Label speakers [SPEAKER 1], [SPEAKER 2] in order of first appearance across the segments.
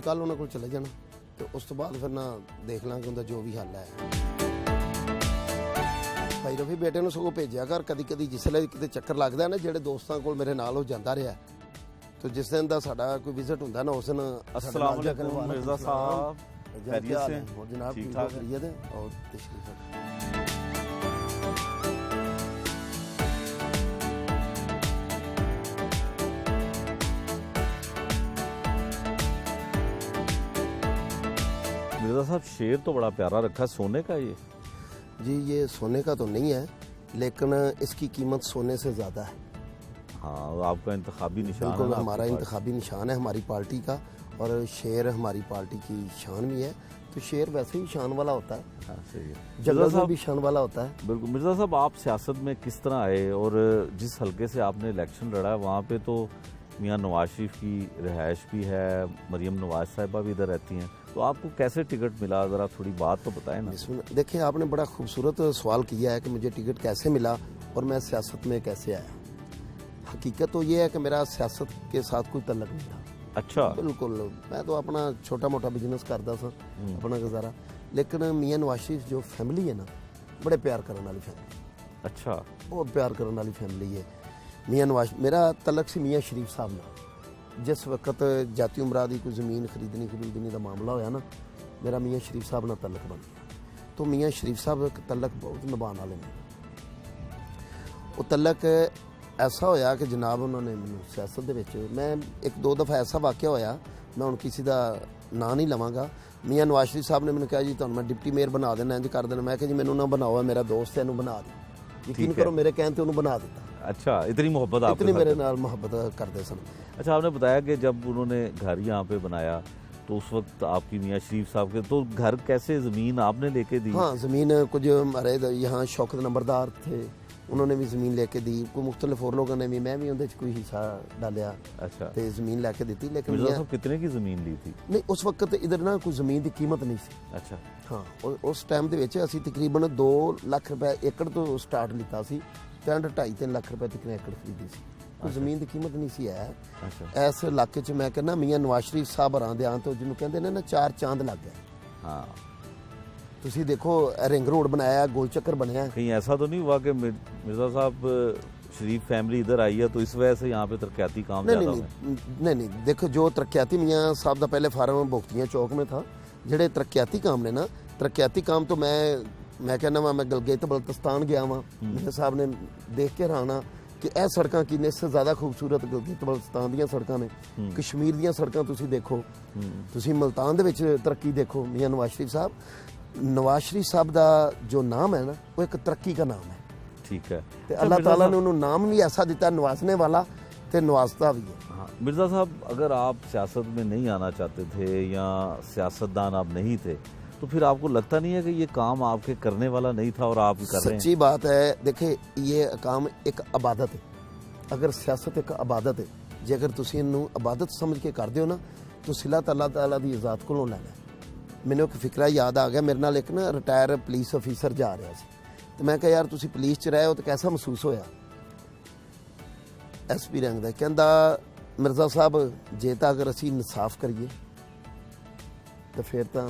[SPEAKER 1] कल उन्होंने को चले जाना, तो उस तो बाद फिर ना देख लांगे उनका जो भी हल है। भाई रफी बेटे ने सगों भेजा कर, कदी कदी जिसले किते चक्कर लगता है ना, जेडे दोस्तों को मेरे नाल जाता रहा, तो जिस दिन का साडा कोई विजिट होंदा ना उस दिन
[SPEAKER 2] अस्सलाम वालेकुम मिर्ज़ा साहब, खैरियत से?
[SPEAKER 1] और जनाब
[SPEAKER 2] ठीक ठाक
[SPEAKER 1] खैरियत है और तशरीफ रखें।
[SPEAKER 2] मिर्ज़ा साहब शेर तो बड़ा प्यारा रखा, सोने का ये?
[SPEAKER 1] जी ये सोने का तो नहीं है, लेकिन इसकी कीमत सोने से ज़्यादा है।
[SPEAKER 2] हाँ, आपका इंतखाबी निशान है
[SPEAKER 1] बिल्कुल
[SPEAKER 2] ना,
[SPEAKER 1] हमारा
[SPEAKER 2] आपकी
[SPEAKER 1] इंतखाबी निशान है हमारी पार्टी का, और शेर हमारी पार्टी की शान भी है। तो शेर वैसे ही शान वाला होता है,
[SPEAKER 2] पार्टी। हाँ, सही है।
[SPEAKER 1] जंगल
[SPEAKER 2] मिर्ज़ा
[SPEAKER 1] में भी शान वाला होता है।
[SPEAKER 2] बिल्कुल। मिर्ज़ा साहब, आप सियासत में किस तरह आए, और जिस हलके से आपने इलेक्शन लड़ा है वहाँ पे तो मियाँ नवाज शरीफ की रिहाइश भी है, मरियम नवाज साहिबा भी इधर रहती हैं, तो आपको कैसे टिकट मिला, ज़रा थोड़ी बात तो बताएं ना।
[SPEAKER 1] देखिए आपने बड़ा खूबसूरत सवाल किया है कि मुझे टिकट कैसे मिला और मैं सियासत में कैसे आया। हकीकत तो ये है कि मेरा सियासत के साथ कोई तल्लक नहीं था।
[SPEAKER 2] अच्छा।
[SPEAKER 1] बिल्कुल, मैं तो अपना छोटा मोटा बिजनेस करता था, अपना गुजारा। लेकिन मियाँ नवाज शरीफ जो फैमिली है ना, बड़े प्यार करने वाली फैमिली।
[SPEAKER 2] अच्छा।
[SPEAKER 1] बहुत प्यार करने वाली फैमिली है मियाँ नवाज। मेरा तलक से मियाँ शरीफ साहब ना, जिस वक्त जाती उमरा की कोई ज़मीन खरीदनी का मामला होया ना, मेरा मियाँ शरीफ साहब ना तलक बन गया। तो मियाँ शरीफ साहब तलक बहुत निभाने वाले ने। वो तलक ऐसा होया कि जनाब उन्होंने मैनू सियासत दे विच, मैं एक दो दफ़ा ऐसा वाक़या होया, मैं हुण किसी का नां नहीं लवांगा। मियाँ नवाज शरीफ साहब ने मैंने कहा जी तुहानूं मैं डिप्टी मेयर बना देना, इंज कर देना। मैं कहा जी मैनू ना बनाओ, मेरा दोस्त है, इहनूं बना दे। यकीन करो मेरे कहने ते उन्होंने बना दिता।
[SPEAKER 2] अच्छा, इतनी मोहब्बत आपके
[SPEAKER 1] इतनी
[SPEAKER 2] साथ
[SPEAKER 1] मेरे
[SPEAKER 2] है?
[SPEAKER 1] नाल मोहब्बत करते सन।
[SPEAKER 2] अच्छा, आपने बताया कि जब उन्होंने घर यहाँ पे बनाया तो उस वक्त आपकी मियाँ शरीफ साहब के तो घर कैसे, ज़मीन आपने लेके दी?
[SPEAKER 1] हाँ, ज़मीन कुछ हमारे यहाँ शौकत नंबरदार थे, उन्होंने भी ज़मीन लेके दी। कोई मुख्तलिफ और लोगों ने भी, मैं भी उनके कोई हिस्सा डालिया।
[SPEAKER 2] अच्छा।
[SPEAKER 1] तो ज़मीन लेके दी। लेकिन
[SPEAKER 2] मिर्ज़ा साहब कितने की ज़मीन ली थी?
[SPEAKER 1] नहीं, उस वक्त इधर ना कोई ज़मीन की कीमत नहीं सी।
[SPEAKER 2] अच्छा।
[SPEAKER 1] हाँ, उस टाइम ਦੇ ਵਿੱਚ ਅਸੀਂ तकरीबन 2 ਲੱਖ ਰੁਪਏ ਏਕੜ ਤੋਂ ਸਟਾਰਟ ਲਿੱਤਾ ਸੀ, ਤੇ 2.5-3 ਲੱਖ ਰੁਪਏ ਤੱਕ ਏਕੜ ਖਰੀਦੀ ਸੀ। ਕੋਈ ਜ਼ਮੀਨ ਦੀ ਕੀਮਤ ਨਹੀਂ ਸੀ ਹੈ।
[SPEAKER 2] ਅੱਛਾ।
[SPEAKER 1] ਇਸ ਇਲਾਕੇ 'ਚ ਮੈਂ ਕਹਿੰਦਾ ਮੀਆਂ ਨਵਾਜ਼ ਸ਼ਰੀਫ ਸਾਹਿਬ ਹਰਾਂ ਦੇ ਆਂ ਤੋਂ ਜਿਹਨੂੰ ਕਹਿੰਦੇ ਨੇ ਨਾ 4 ਚਾਂਦ ਲੱਗ ਗਏ।
[SPEAKER 2] हाँ,
[SPEAKER 1] ਤੁਸੀਂ ਦੇਖੋ ਰਿੰਗ ਰੋਡ ਬਣਾਇਆ, ਗੋਲ ਚੱਕਰ ਬਣਿਆ।
[SPEAKER 2] कहीं ऐसा तो नहीं हुआ कि मिर्ज़ा साहब शरीफ फैमिली इधर आई है तो इस वजह से यहाँ पे तरक्याती काम
[SPEAKER 1] नहीं
[SPEAKER 2] ज़्यादा
[SPEAKER 1] नहीं
[SPEAKER 2] हुए?
[SPEAKER 1] नहीं, देखो जो तरक्याती मियाँ साहब का पहले फार्म भुगतियाँ चौक में था, ਜਿਹੜੇ ਤਰੱਕਿਆਤੀ काम ने ना, तरक्याती काम तो मैं कहना वा, मैं गलगित बल्तिस्तान गया वहाँ, मेरे साहब ने देख के रहना कि ਇਹ ਸੜਕਾਂ ਕਿੰਨੇ ਸੇ ਜ਼ਿਆਦਾ ਖੂਬਸੂਰਤ ਗਲगित बल्तिस्तान ਦੀਆਂ ਸੜਕਾਂ ਨੇ। ਕਸ਼ਮੀਰ ਦੀਆਂ ਸੜਕਾਂ ਤੁਸੀਂ ਦੇਖੋ, ਤੁਸੀਂ ਮਲਤਾਨ ਦੇ ਵਿੱਚ ਤਰੱਕੀ ਦੇਖੋ। मियाँ नवाज शरीफ साहब, नवाज शरीफ साहब ਦਾ जो नाम है ना, वो एक तरक्की का नाम है।
[SPEAKER 2] ठीक है।
[SPEAKER 1] ਤੇ ਅੱਲਾਹ ਤਾਲਾ ਨੇ ਉਹਨੂੰ ਨਾਮ ਵੀ ਐਸਾ ਦਿੱਤਾ, ਨਵਾਜ਼ने वाला, ਤੇ नवाजता भी है।
[SPEAKER 2] हाँ, मिर्ज़ा साहब, अगर आप सियासत में नहीं आना चाहते थे या सियासतदान आप नहीं थे तो फिर आपको लगता नहीं है कि ये काम आपके करने वाला नहीं था और आप कर रहे हैं?
[SPEAKER 1] सच्ची बात है। देखिए ये काम एक इबादत है। अगर सियासत एक इबादत है, जे अगर तुसीं इहनूं इबादत समझ के करदे हो ना, तो सिला अल्लाह ताला दी ज़ात कोलों लैना। मैनूं एक फिकरा याद आ गया, मेरे नाल एक ना रिटायर पुलिस अफीसर जा रहा सी, तो मैं कहा यार तुसीं पुलिस च रहे हो तो कैसा महसूस होया? SP रैंक दा कहंदा मिर्ज़ा साहब जे तां अगर असीं इंसाफ करिए तो फिर तां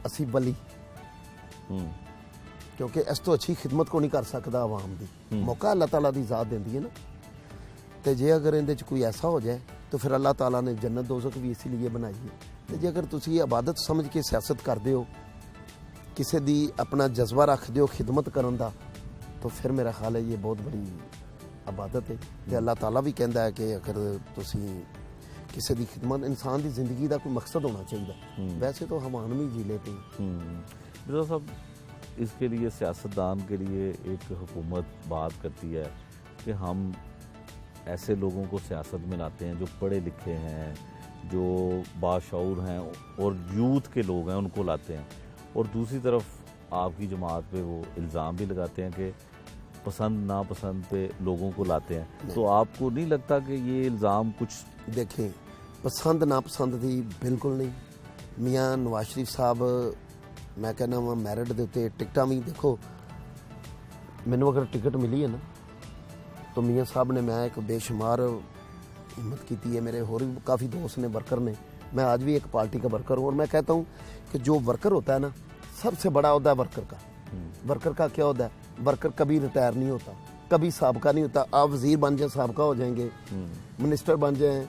[SPEAKER 1] असीं बली, क्योंकि इस तो अच्छी खिदमत को नहीं कर सकता आवाम की। मौका अल्लाह ताला की ज़ात देंदी है ना, तो जे अगर इहदे च कोई ऐसा हो जाए तो फिर अल्लाह ताला ने जन्नत दोज़ख भी इसीलिए बनाई है। तो जे अगर तुसीं इबादत समझ के सियासत करते हो, किसी दी अपना जज्बा रखते हो खिदमत करन दा, तो फिर मेरा ख्याल है ये बहुत बड़ी इबादत है। तो अल्लाह ताला भी कहता है कि अगर तुसीं किसी की खिदमत, इंसान की जिंदगी का कोई मकसद होना चाहिए। वैसे तो हम आदमी जी लेते हैं।
[SPEAKER 2] मिर्ज़ा साहब, इसके लिए सियासतदान के लिए एक हुकूमत बात करती है कि हम ऐसे लोगों को सियासत में लाते हैं जो पढ़े लिखे हैं, जो बाशऊर हैं और यूथ के लोग हैं, उनको लाते हैं। और दूसरी तरफ आपकी जमात पे वो इल्ज़ाम भी लगाते हैं कि पसंद नापसंद पे लोगों को लाते हैं। तो आपको नहीं लगता कि ये इल्ज़ाम कुछ?
[SPEAKER 1] देखें, पसंद नापसंद की बिल्कुल नहीं। मियाँ नवाज शरीफ साहब, मैं कहना वा मैरिट के उत्ते टिकटां भी देखो, मैनू अगर टिकट मिली है ना, तो मियाँ साहब ने, मैं एक बेशुमार हिम्मत की है, मेरे होर भी काफ़ी दोस्त ने, वर्कर ने, मैं आज भी एक पार्टी का वर्कर हूँ और मैं कहता हूँ कि जो वर्कर होता है ना, सबसे बड़ा होता है वर्कर का। वर्कर का क्या होता है, वर्कर कभी रिटायर नहीं होता, कभी साबका नहीं होता। आप वजीर बन जाए साबका हो जाएंगे, मिनिस्टर बन जाए,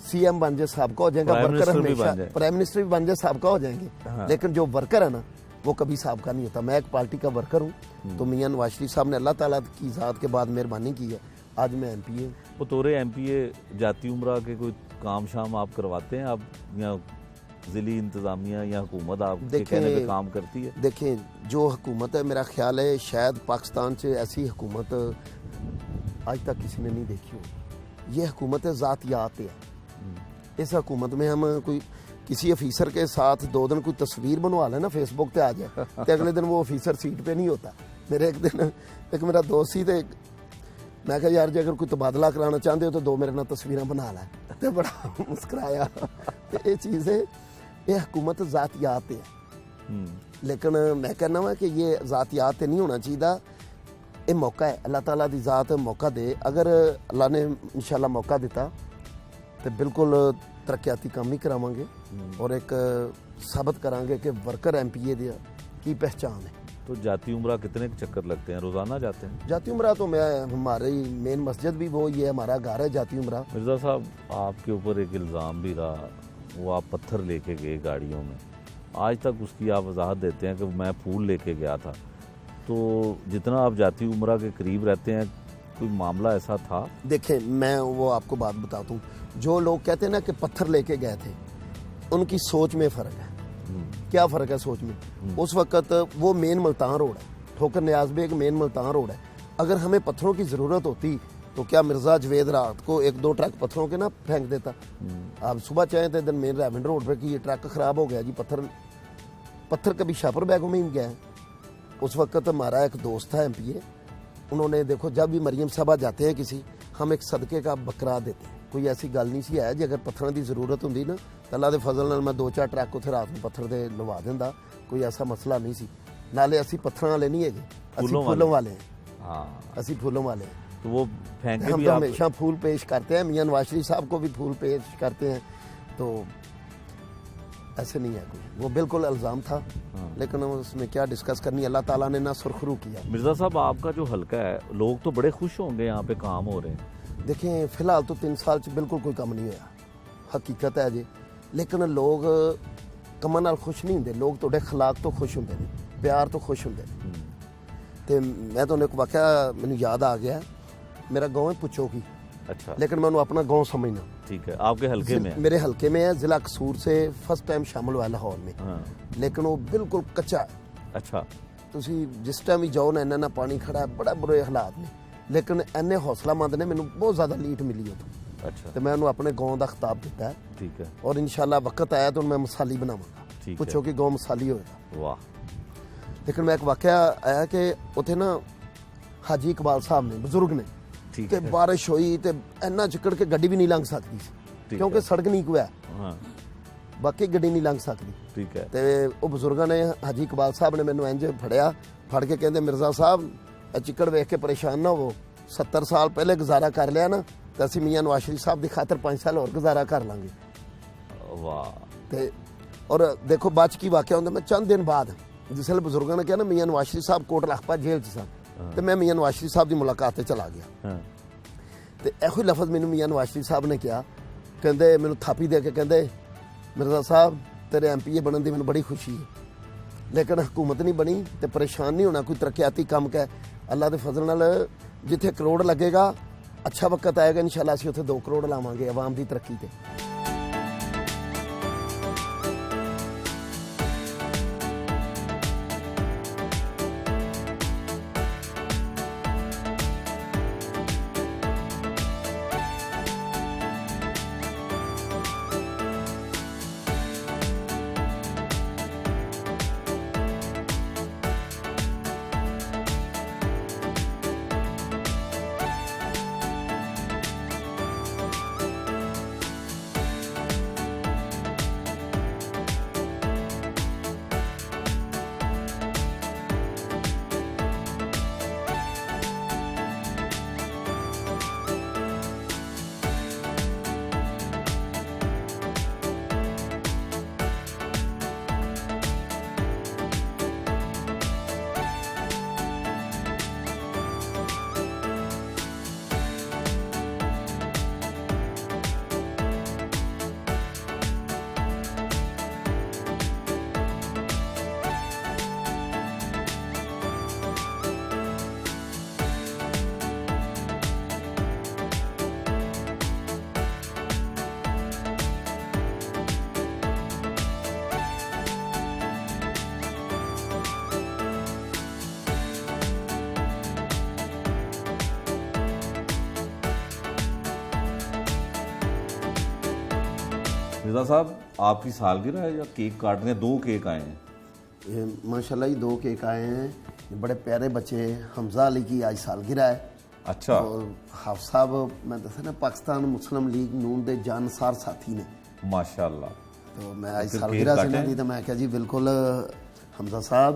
[SPEAKER 1] सीएम बन जाए साबका हो जाएगा, वर्कर हमेशा प्राइम मिनिस्टर भी बन जाए साबका हो जाएंगे। लेकिन जो वर्कर है ना, वो कभी साबका नहीं होता। मैं एक पार्टी का वर्कर हूँ, तो मियां नवाज शरीफ साहब ने अल्लाह ताला की ज़ात के बाद मेहरबानी की है, आज मैं एमपीए हूँ।
[SPEAKER 2] बतौर एमपीए जाती उम्रा के कोई काम शाम आप करवाते हैं आप, या ज़िली इंतज़ामिया या हुकूमत आपके कहने पे काम करती है?
[SPEAKER 1] देखें, जो हुकूमत है, मेरा ख्याल है शायद पाकिस्तान से ऐसी हुकूमत आज तक किसी ने नहीं देखी होगी। ये हुकूमत ज़ातियात है। इस हुकूमत में हम कोई किसी ऑफिसर के साथ 2 दिन कोई तस्वीर बनवा लेना फेसबुक पे आ जाए, तो अगले दिन वो ऑफिसर सीट पे नहीं होता। मेरे एक दिन एक मेरा दोस्त ही थे, मैं कहा यार, जो अगर कोई तबादला कराना चाहते हो तो 2 मेरे नाल तस्वीर बना लै, तो बड़ा मुस्कराया। तो ये चीज़ है, ये हुकूमत ज़ातियात है। लेकिन मैं कहना वा कि ये ज़ातियात नहीं होना चाहिए। ये मौका है, अल्लाह ताला दी ज़ात मौका दे। अगर अल्लाह ने इंशाल्लाह मौका दिता तो बिल्कुल तरक्याती काम ही करावांगे और एक साबित करांगे कि वर्कर एमपीए की पहचान है।
[SPEAKER 2] तो जाती उम्रा कितने चक्कर लगते हैं, रोज़ाना जाते हैं?
[SPEAKER 1] जाती उम्रा तो मैं, हमारी मेन मस्जिद भी वो ही है, हमारा घर है जाती उम्रा।
[SPEAKER 2] मिर्ज़ा साहब, आपके ऊपर एक इल्ज़ाम भी रहा, वो आप पत्थर लेके गए गाड़ियों में। आज तक उसकी आप वजाहत देते हैं कि मैं फूल लेके गया था। तो जितना आप जाती उम्रा के करीब रहते हैं, कोई मामला ऐसा था?
[SPEAKER 1] देखें, मैं वो आपको बात बताता हूँ। जो लोग कहते हैं ना कि पत्थर लेके गए थे, उनकी सोच में फ़र्क है। क्या फ़र्क है सोच में? उस वक़्त वो मेन मुल्तान रोड है, ठोकर न्याज बेग मेन मुल्तान रोड है। अगर हमें पत्थरों की ज़रूरत होती तो क्या मिर्ज़ा जवेद रात को 1-2 ट्रक पत्थरों के ना फेंक देता? आप सुबह चाहें तो दिन मेन रेवंड रोड पर कि ये ट्रक ख़राब हो गया जी, पत्थर कभी शापर बैगों में ही गया है। उस वक़्त हमारा एक दोस्त था एमपीए, उन्होंने देखो, जब भी मरियम साहबा जाते हैं किसी, हम एक सदके का बकरा देते हैं। कोई ऐसी गल नहीं सी है जी, अगर पत्थरों की जरूरत होंगी ना, तो अल्लाह के फजल नाल मैं 2-4 ट्रक उत्थे रात में पत्थर दे लवा दिंदा, कोई ऐसा मसला नहीं सी। नाले असी पत्थरों वाले नहीं है, असी फूलों वाले हैं। असी फूलों वाले हैं,
[SPEAKER 2] तो वो फेंक के
[SPEAKER 1] हम
[SPEAKER 2] भी
[SPEAKER 1] तो
[SPEAKER 2] आप...
[SPEAKER 1] हमेशा फूल पेश करते हैं। मियां नवाज शरीफ साहब को भी फूल पेश करते हैं, तो ऐसे नहीं है कोई। वो बिल्कुल इल्ज़ाम था, लेकिन उसमें क्या डिस्कस करनी, अल्लाह ताला ने ना सुरखरू किया।
[SPEAKER 2] मिर्ज़ा साहब, आपका जो हल्का है, लोग तो बड़े खुश होंगे यहाँ पे काम हो रहे हैं।
[SPEAKER 1] देखें, फिलहाल तो 3 साल च बिल्कुल कोई कम नहीं होया, हकीकत है जी। लेकिन लोग कमां नाल खुश नहीं होंदे, लोग तुहाडे खिलाफ तो खुश होंदे ने, प्यार तो खुश होंदे ने। ते मैं तुहानू एक वाकया मैनू याद आ गया। मेरा गाँव है पुछो की,
[SPEAKER 2] अच्छा,
[SPEAKER 1] लेकिन मैं अपना गाँव समझना।
[SPEAKER 2] ठीक है, आपके हल्के में है?
[SPEAKER 1] मेरे हल्के में है, जिला कसूर से फर्स्ट टाइम शामिल हुआ लाहौर में। लेकिन वो बिल्कुल कच्चा है।
[SPEAKER 2] अच्छा,
[SPEAKER 1] तुसी जिस टाइम भी जाओ ना, इन्ना पानी खड़ा है, बड़ा बुरे हालात ने, लेकिन इन्ने हौसलामंद ने, मैनू बहुत ज़्यादा लीट मिली उतो।
[SPEAKER 2] अच्छा,
[SPEAKER 1] तो मैं उन्होंने अपने गाँव का खिताब दिता है।
[SPEAKER 2] ठीक है,
[SPEAKER 1] और इंशाल्लाह वक्त आया तो मैं मसाली बनावांगा। पुछो कि गाँव मसाली होएगा।
[SPEAKER 2] वाह।
[SPEAKER 1] लेकिन मैं एक वाकया आया कि उथे ना हाजी इकबाल साहब ने, बजुर्ग ने, ते बारिश हुई तो इन्ना चिकड़ के गड्डी भी नहीं लंघ सकती, क्योंकि सड़क नहीं कोई है, बाकी गड्डी नहीं लंघ सकती।
[SPEAKER 2] ठीक है,
[SPEAKER 1] तो वो बुजुर्गों ने, हाजी इकबाल साहब ने मैनू इंज फड़िया, फड़ के कहते, मिर्ज़ा साहब चिकड़ वेख के परेशान ना हो, 70 साल पहले गुजारा कर लिया ना, तो असीं मियां नवाज शरीफ साहब की खातर 5 साल और गुजारा कर लांगे।
[SPEAKER 2] वाह।
[SPEAKER 1] ते और देखो बाच की वाकया होंदा, मैं चंद दिन बाद जिसले बुजुर्गों ने कहा ना मियां नवाज शरीफ साहब कोट लखपत जेल च सन, तो मैं मियां नवाज शरीफ साहब की मुलाकात चला गया। तो ਇਹੋ ਹੀ लफज मैनू मियां नवाज शरीफ साहब ने कहा, कहते मैनू थापी दे के कहते, मिर्ज़ा साहब तेरे एमपीए बनने की मैनू बड़ी खुशी है, लेकिन हुकूमत नहीं बनी तो परेशान नहीं होना, कोई तरक्याती काम का अल्लाह के फजल नाल जिथे करोड़ लगेगा, अच्छा वक्त आएगा इंशाल्लाह असीं उत्थे 2 करोड़ लावांगे आवाम की तरक्की ते।
[SPEAKER 2] मिर्जा साहब आपकी सालगिरह है या केक काट रहे हैं? 2 केक आए हैं।
[SPEAKER 1] ये माशाल्लाह ये 2 केक आए हैं, ये बड़े प्यारे बच्चे। हमजा अली की आज सालगिरह है
[SPEAKER 2] अच्छा।
[SPEAKER 1] और हाफ साहब मैं दसा ना पाकिस्तान मुस्लिम लीग नून के जानसार साथी ने,
[SPEAKER 2] माशाल्लाह।
[SPEAKER 1] तो मैं आज
[SPEAKER 2] फिर
[SPEAKER 1] सालगिरह
[SPEAKER 2] केक
[SPEAKER 1] से ना
[SPEAKER 2] काटे?
[SPEAKER 1] दी तो मैं क्या जी बिल्कुल हमजा साहब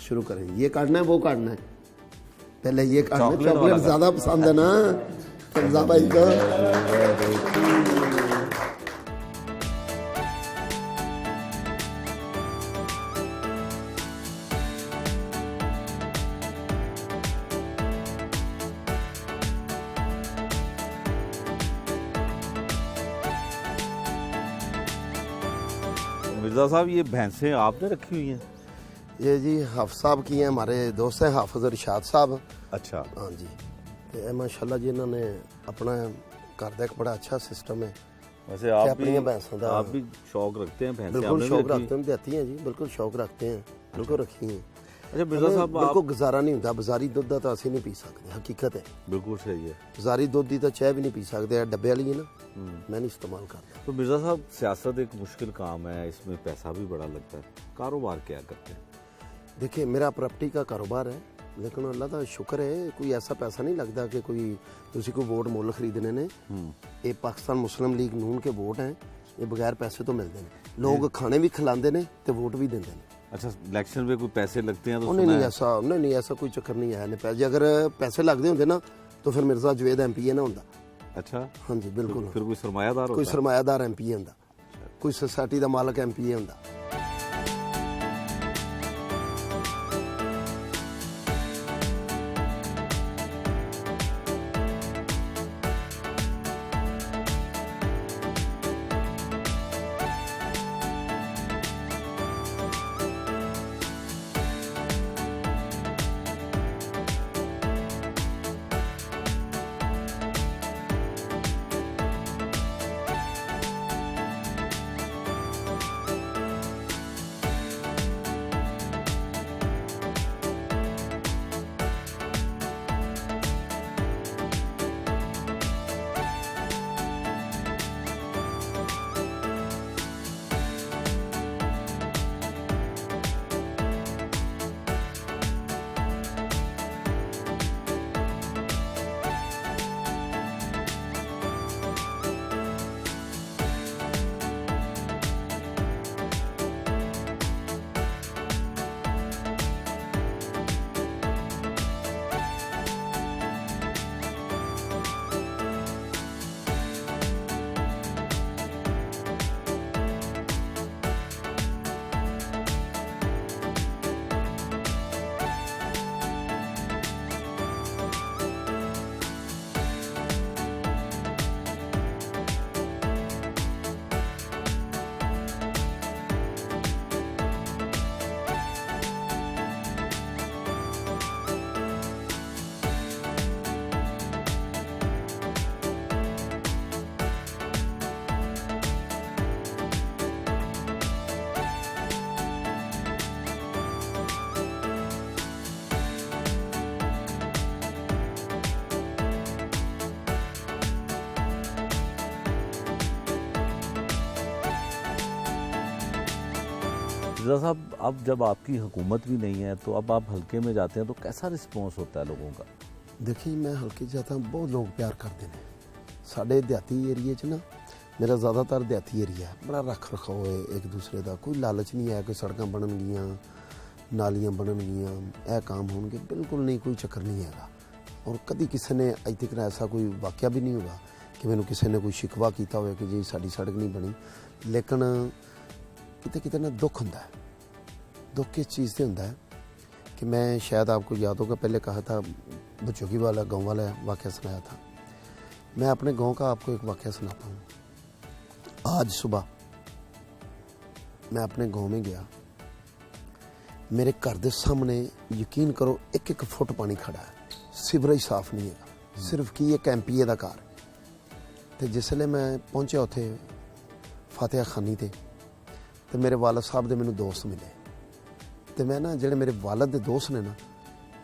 [SPEAKER 1] शुरू करें। ये काटना है वो काटना है? पहले ये काटना है,
[SPEAKER 2] चॉकलेट
[SPEAKER 1] चॉकलेट
[SPEAKER 2] वाला
[SPEAKER 1] ज्यादा पसंद है ना हमजा भाई को।
[SPEAKER 2] मिर्जा साहब ये भैंसें आपने रखी हुई हैं?
[SPEAKER 1] ये जी हाफ साहब की हैं, हमारे दोस्त हैं हाफिज इरशाद साहब।
[SPEAKER 2] अच्छा।
[SPEAKER 1] हाँ जी, तो ये माशाल्लाह जी इन्होंने अपना घर का एक बड़ा अच्छा सिस्टम है।
[SPEAKER 2] वैसे आप
[SPEAKER 1] अपनी
[SPEAKER 2] भी
[SPEAKER 1] भैंसों का
[SPEAKER 2] आप भी शौक रखते हैं भैंसें?
[SPEAKER 1] बिल्कुल
[SPEAKER 2] आपने भी
[SPEAKER 1] शौक
[SPEAKER 2] रखी?
[SPEAKER 1] रखते हैं, देती हैं जी, बिल्कुल शौक रखते हैं, बिल्कुल रखी हैं।
[SPEAKER 2] अच्छा मिर्जा साहब
[SPEAKER 1] बिल्कुल
[SPEAKER 2] आप
[SPEAKER 1] गुजारा नहीं होता, बाजारी दुध का तो असं नहीं पी सकते, हकीकत है।
[SPEAKER 2] बिल्कुल सही है।
[SPEAKER 1] बाजारी दुध की तो चाय भी नहीं पी सकते, डब्बे वाली है ना, मैं नहीं इस्तेमाल करता।
[SPEAKER 2] तो मिर्जा साहब सियासत एक मुश्किल काम है, इसमें पैसा भी बड़ा लगता है, कारोबार क्या करते हैं?
[SPEAKER 1] देखिए मेरा प्रॉपर्टी का कारोबार है, लेकिन अल्लाह का शुक्र है कोई ऐसा पैसा नहीं लगता कि कोई वोट मुल खरीदने ने। ये पाकिस्तान मुस्लिम लीग नून के वोट हैं, ये बगैर पैसे तो मिलते हैं, लोग खाने भी खिलाते हैं तो वोट भी देते हैं।
[SPEAKER 2] अच्छा, इलेक्शन में कोई पैसे लगते हैं तो
[SPEAKER 1] नहीं
[SPEAKER 2] सुना
[SPEAKER 1] नहीं
[SPEAKER 2] है?
[SPEAKER 1] ऐसा नहीं ऐसा कोई चक्कर नहीं है। नहीं पैसे अगर पैसे लगते होंगे ना तो फिर मिर्जा जवेद MP ना होंगे।
[SPEAKER 2] अच्छा,
[SPEAKER 1] हाँ जी बिल्कुल।
[SPEAKER 2] फिर कोई सरमायादार
[SPEAKER 1] कोई
[SPEAKER 2] होता है?
[SPEAKER 1] सरमायादार MP होंगे, कोई सोसाइटी का मालक MP होंगे।
[SPEAKER 2] मिर्जा साहब अब जब आपकी हुकूमत भी नहीं है तो अब आप हल्के में जाते हैं तो कैसा रिस्पॉन्स होता है लोगों का?
[SPEAKER 1] देखिए मैं हल्के जाता हूँ, बहुत लोग प्यार करते हैं। साढ़े देहाती एरिए च ना, मेरा ज़्यादातर देहाती एरिया है, बड़ा रख रखाव है एक दूसरे का, कोई लालच नहीं है कि सड़कें बनन गियाँ, नालियाँ बनन गियाँ, यह काम होंगे, बिल्कुल नहीं, कोई चक्कर नहीं है। और कभी किसी ने अज तक ऐसा कोई वाक़या भी नहीं होगा कि मैंने किसी ने कोई शिकवा किया हो कि जी साड़ी सड़क नहीं बनी। लेकिन किते किते ना दुख होंदा है। दुख किस चीज़ से होंदा है कि मैं शायद आपको याद होगा पहले कहा था, बचोगी वाला गाँव वाला वाक़या सुनाया था। मैं अपने गांव का आपको एक वाक़या सुनाता हूँ। आज सुबह मैं अपने गांव में गया, मेरे घर के सामने यकीन करो 1-1 फुट पानी खड़ा है, सीवरेज साफ नहीं है, सिर्फ की एक MPA का घर। तो जिसले मैं पहुंचा उत्थे फातिहा खानी ते तो मेरे वालद साहब के मैनू दोस्त मिले। तो मैं ना जेडे मेरे वालद के दोस्त ने ना,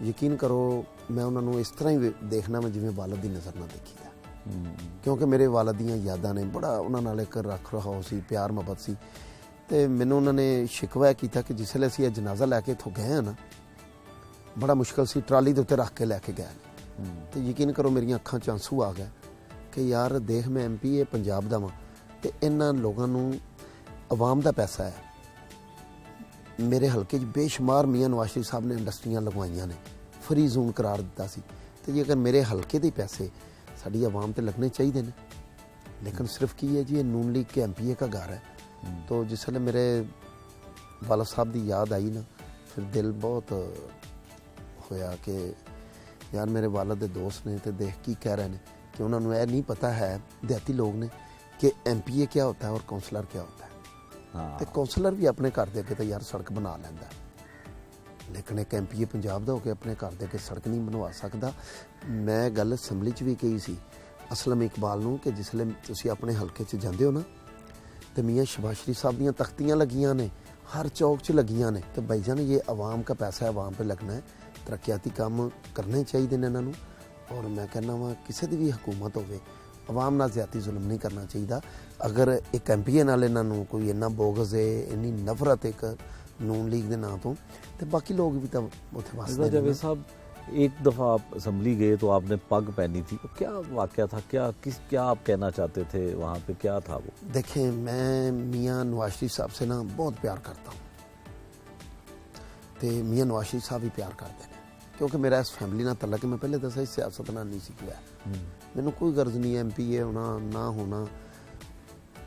[SPEAKER 1] यकीन करो मैं उन्होंने इस तरह ही देखना मैं जिवें वालद की नज़र ना देखी है। ਕਿਉਂਕਿ ਮੇਰੇ ਵਾਲਦ ਦੀਆਂ ਯਾਦਾਂ ਨੇ, ਬੜਾ ਉਹਨਾਂ ਨਾਲ ਇੱਕ ਰੱਖ ਰਖਾਓ ਸੀ, ਪਿਆਰ ਮੁਹੱਬਤ ਸੀ। ਤੇ ਮੈਨੂੰ ਉਹਨਾਂ ਨੇ ਸ਼ਿਕਵਾ ਕੀਤਾ ਕਿ ਜਿਸ ਵੇਲੇ ਅਸੀਂ ਇਹ ਜਨਾਜ਼ਾ ਲੈ ਕੇ ਇੱਥੋਂ ਗਏ ਹਾਂ ਨਾ, ਬੜਾ ਮੁਸ਼ਕਲ ਸੀ, ਟਰਾਲੀ ਦੇ ਉੱਤੇ ਰੱਖ ਕੇ ਲੈ ਕੇ ਗਏ। ਤੇ ਯਕੀਨ ਕਰੋ ਮੇਰੀਆਂ ਅੱਖਾਂ 'ਚ ਆਂਸੂ ਆ ਗਏ ਕਿ ਯਾਰ ਦੇਖ, ਮੈਂ MP ਇਹ ਪੰਜਾਬ ਦਾ ਵਾਂ ਤੇ ਇਹਨਾਂ ਲੋਕਾਂ ਨੂੰ ਆਵਾਮ ਦਾ ਪੈਸਾ ਹੈ। ਮੇਰੇ ਹਲਕੇ 'ਚ ਬੇਸ਼ੁਮਾਰ ਮੀਆਂ ਨਵਾਜ਼ ਸ਼ਰੀਫ ਸਾਹਿਬ ਨੇ ਇੰਡਸਟਰੀਆਂ ਲਗਵਾਈਆਂ ਨੇ, ਫਰੀ ਜ਼ੋਨ ਕਰਾਰ ਦਿੱਤਾ ਸੀ। ਤੇ ਜੇਕਰ ਮੇਰੇ ਹਲਕੇ ਦੇ ਪੈਸੇ ਸਾਡੀ ਆਵਾਮ ਤੇ ਲੱਗਣੇ ਚਾਹੀਦੇ ਨੇ, लेकिन सिर्फ की है जी, ये नून लीग के MPA का घर है। तो जिसले मेरे वाला साहब की याद आई ना, फिर दिल बहुत होया कि यार मेरे वाला दे दोस्त ने तो देख की कह रहे हैं कि उन्होंने यह नहीं पता है, देहाती लोग ने, कि MPA क्या होता है और काउंसलर क्या होता है। तो काउंसलर भी अपने घर दे अगे तो यार सड़क बना लैंदा, लेकिन एक MPA पंजाब दा होके अपने घर दे अगे सड़क नहीं बनवा सकता। मैं गल असैम्बली च भी कही सी असलम इकबाल नूं कि जिसले तुसीं अपने हल्के च जांदे हो ना, तो मियाँ शहबाज शरीफ साहब दीयां तख्तियां लगियां ने, हर चौक च लगियां ने। तो भाईजान ये आवाम का पैसा है, आवाम पे लगना है, तरक्याती काम करने चाहिए ने इन्हां नूं। और मैं कहना वा किसी दी भी हुकूमत होवे, आवाम नाल ज़्यादती जुल्म नहीं करना चाहिए। अगर एक MPA नाल इन्हां नूं कोई इन्ना बोगज़ है, इन्नी नफरत एक नून लीग के नाम तो बाकी लोग भी तो उत्थे वसदे ने।
[SPEAKER 2] जावेद साहब, एक दफ़ा आप असम्बली गए तो आपने पग पहनी थी, तो क्या वाक़या था, क्या आप कहना चाहते थे वहाँ पे, क्या था वो?
[SPEAKER 1] देखें, मैं मियाँ नवाज शरीफ साहब से ना बहुत प्यार करता हूँ, तो मियाँ नवाज शरीफ साहब भी प्यार करते हैं, क्योंकि मेरा इस फैमिली ना तलक, मैं पहले दसा सियासत ना नहीं सीखा, मैनू कोई गर्ज नहीं है MPA होना ना होना,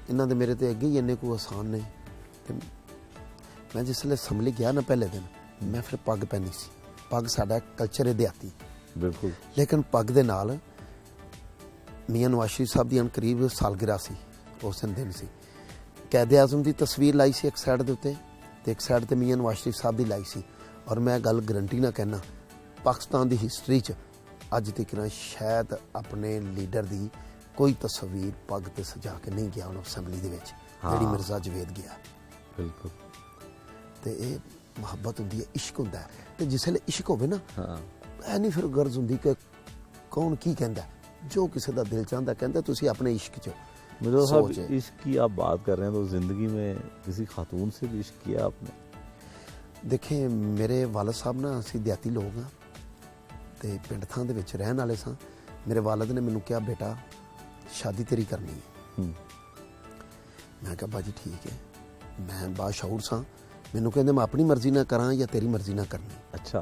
[SPEAKER 1] इन्हों दे मेरे तो अगे ही इन्ने कोई आसान ने। मैं जिसले असम्बली गया ना पहले दिन, मैं फिर पग पहनी सी, पग साडा कल्चर है देहाती,
[SPEAKER 2] बिल्कुल,
[SPEAKER 1] लेकिन पग दे नाल मियाँ नवाज शरीफ साहब दी करीब सालगिरह सी, उस दिन सी, कैदे आज़म की तस्वीर लाई सी एक साइड के उत्ते, तो एक साइड ते मियाँ नवाज शरीफ साहब की लाई सी। और मैं गल गरंटी ना कहना, पाकिस्तान की हिस्टरी च अज तक शायद अपने लीडर की कोई तस्वीर पग ते सजा के नहीं गया उन्होंने असैम्बली दे विच, जिहड़ी मिर्जा जवेद गया।
[SPEAKER 2] बिल्कुल,
[SPEAKER 1] तो ये मुहब्बत होंदी है, इश्क होंदा है। तो जिसले इश्क होवे ना, ऐ नहीं फिर गर्ज होंदी कि कौन की कहंदा, जो किसी का दिल चाहता कहता तुसीं अपने इश्क च
[SPEAKER 2] मिर्जा साहब, इश्क की आप बात कर रहे हैं, तो ज़िंदगी में किसी खातून से भी इश्क किया आपने?
[SPEAKER 1] देखें, मेरे वालद साहब ना, असीं देहाती लोग हाँ, तो पिंड थां दे विच रहण वाले सां। मेरे वालद ने मैनूं कहा, बेटा शादी तेरी करनी है। मैं कहा बाजी ठीक है, मैं बाशऊर सां, मैनूं कहंदे मैं अपनी मर्जी ना करां या तेरी मर्जी ना करनी।
[SPEAKER 2] अच्छा,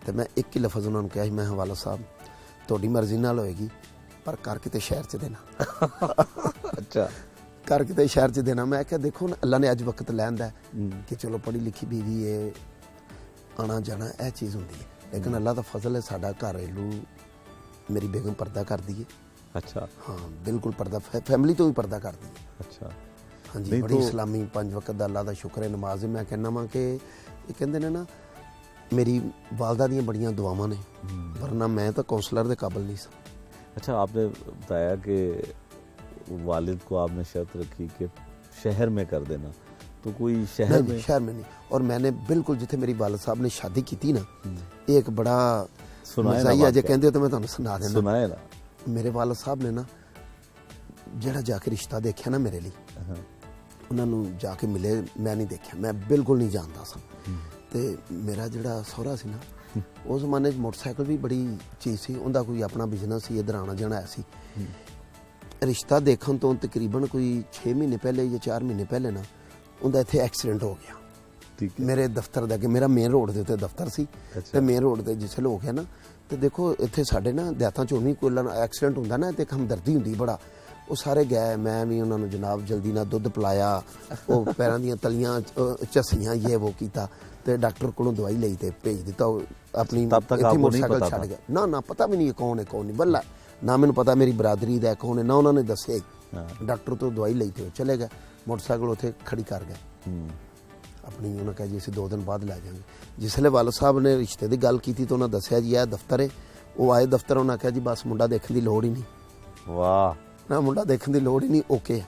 [SPEAKER 1] तो मैं एक ही लफज उन्होंने कहा, मैं वाला साहब तुहाडी मर्जी नाल होएगी, पर कर किते शहर च देना।
[SPEAKER 2] अच्छा,
[SPEAKER 1] कर किते शहर च देना। मैं क्या देखो ना, अल्लाह ने अज वक्त लैंदा है कि चलो पढ़ी लिखी बीवी है, आना जाना यह चीज़ होंदी है, लेकिन अल्लाह का फजल है, साडा घरेलू मेरी बेगम पर्दा कर दी है।
[SPEAKER 2] अच्छा,
[SPEAKER 1] हाँ बिल्कुल पर्दा, फैमिली तो भी पर्दा कर दी है।
[SPEAKER 2] अच्छा,
[SPEAKER 1] हाँ जी, बड़ी इस्लामी 5 वक्त का अल्लाह का शुक्र है, नमाज है। मैं कहना वा कि ये कहते ने ना, मेरी वालदा दी बड़ियां दुआवां ने, वरना मैं तो काउंसलर के काबिल नहीं सा।
[SPEAKER 2] अच्छा, आपने बताया कि वालिद को आपने शर्त रखी कि शहर में कर देना, तो कोई शहर में?
[SPEAKER 1] शहर में नहीं। और मैंने बिल्कुल जिथे मेरी वालिद साहब ने शादी की थी ना, एक बड़ा मज़ाहिया जे कहंदे हो तो मैं तुहानूं सुना देना।
[SPEAKER 2] सुनाए ना।
[SPEAKER 1] मेरे वालिद साहब ने ना जिहड़ा जाके रिश्ता देखा ना मेरे लिए, उन्होंने जाके मिले, मैं नहीं देखा, मैं बिल्कुल नहीं जानता सा। तो मेरा जिहड़ा सहुरा सी ना, उस जमाने मोटरसाइकिल भी बड़ी चीज़ सी, उनका कोई अपना बिजनेस सी, इधर आना जाना ऐसी। रिश्ता देखने तो तकरीबन कोई 6 महीने पहले या 4 महीने पहले ना, उनका इत्थे एक्सीडेंट हो गया। मेरे दफ्तर दे अगे, मेरा मेन रोड के उत्ते दफ्तर सी, तो मेन रोड ते जिसले हो गया ना, तो देखो इत्थे साडे ना देहातां चों भी कोई एक्सीडेंट हुंदा ना, ते हमदर्दी हुंदी बड़ा। वो सारे गए, मैं भी उन्होंने जनाब जल्दी ना दुध पिलाया, वो पैरों दी तलियां झसियां, ये वो किया, तो डॉक्टर को दवाई लई ते भेज दिता अपनी। मोटरसाइकिल छड़ गया ना, ना पता भी नहीं कौन है कौन नहीं, बल्ला ना मैंने पता मेरी बरादरी का कौन है ना, उन्होंने दस्या ही। डॉक्टर तो दवाई लई ते चले गए, मोटरसाइकिल उत्थे खड़ी कर गए अपनी। उन्होंने कहा जी असीं 2 दिन बाद लै जाएंगे। जिसले वालद साहब ने रिश्ते की गल की तो उन्होंने दस्या जी यह दफ्तर है। वो आए दफ्तर, उन्होंने कहा जी बस मुंडा देखने की लोड़ ही नहीं।
[SPEAKER 2] वाह,
[SPEAKER 1] ना मुंडा देखने की लोड़ ही नहीं, ओके है।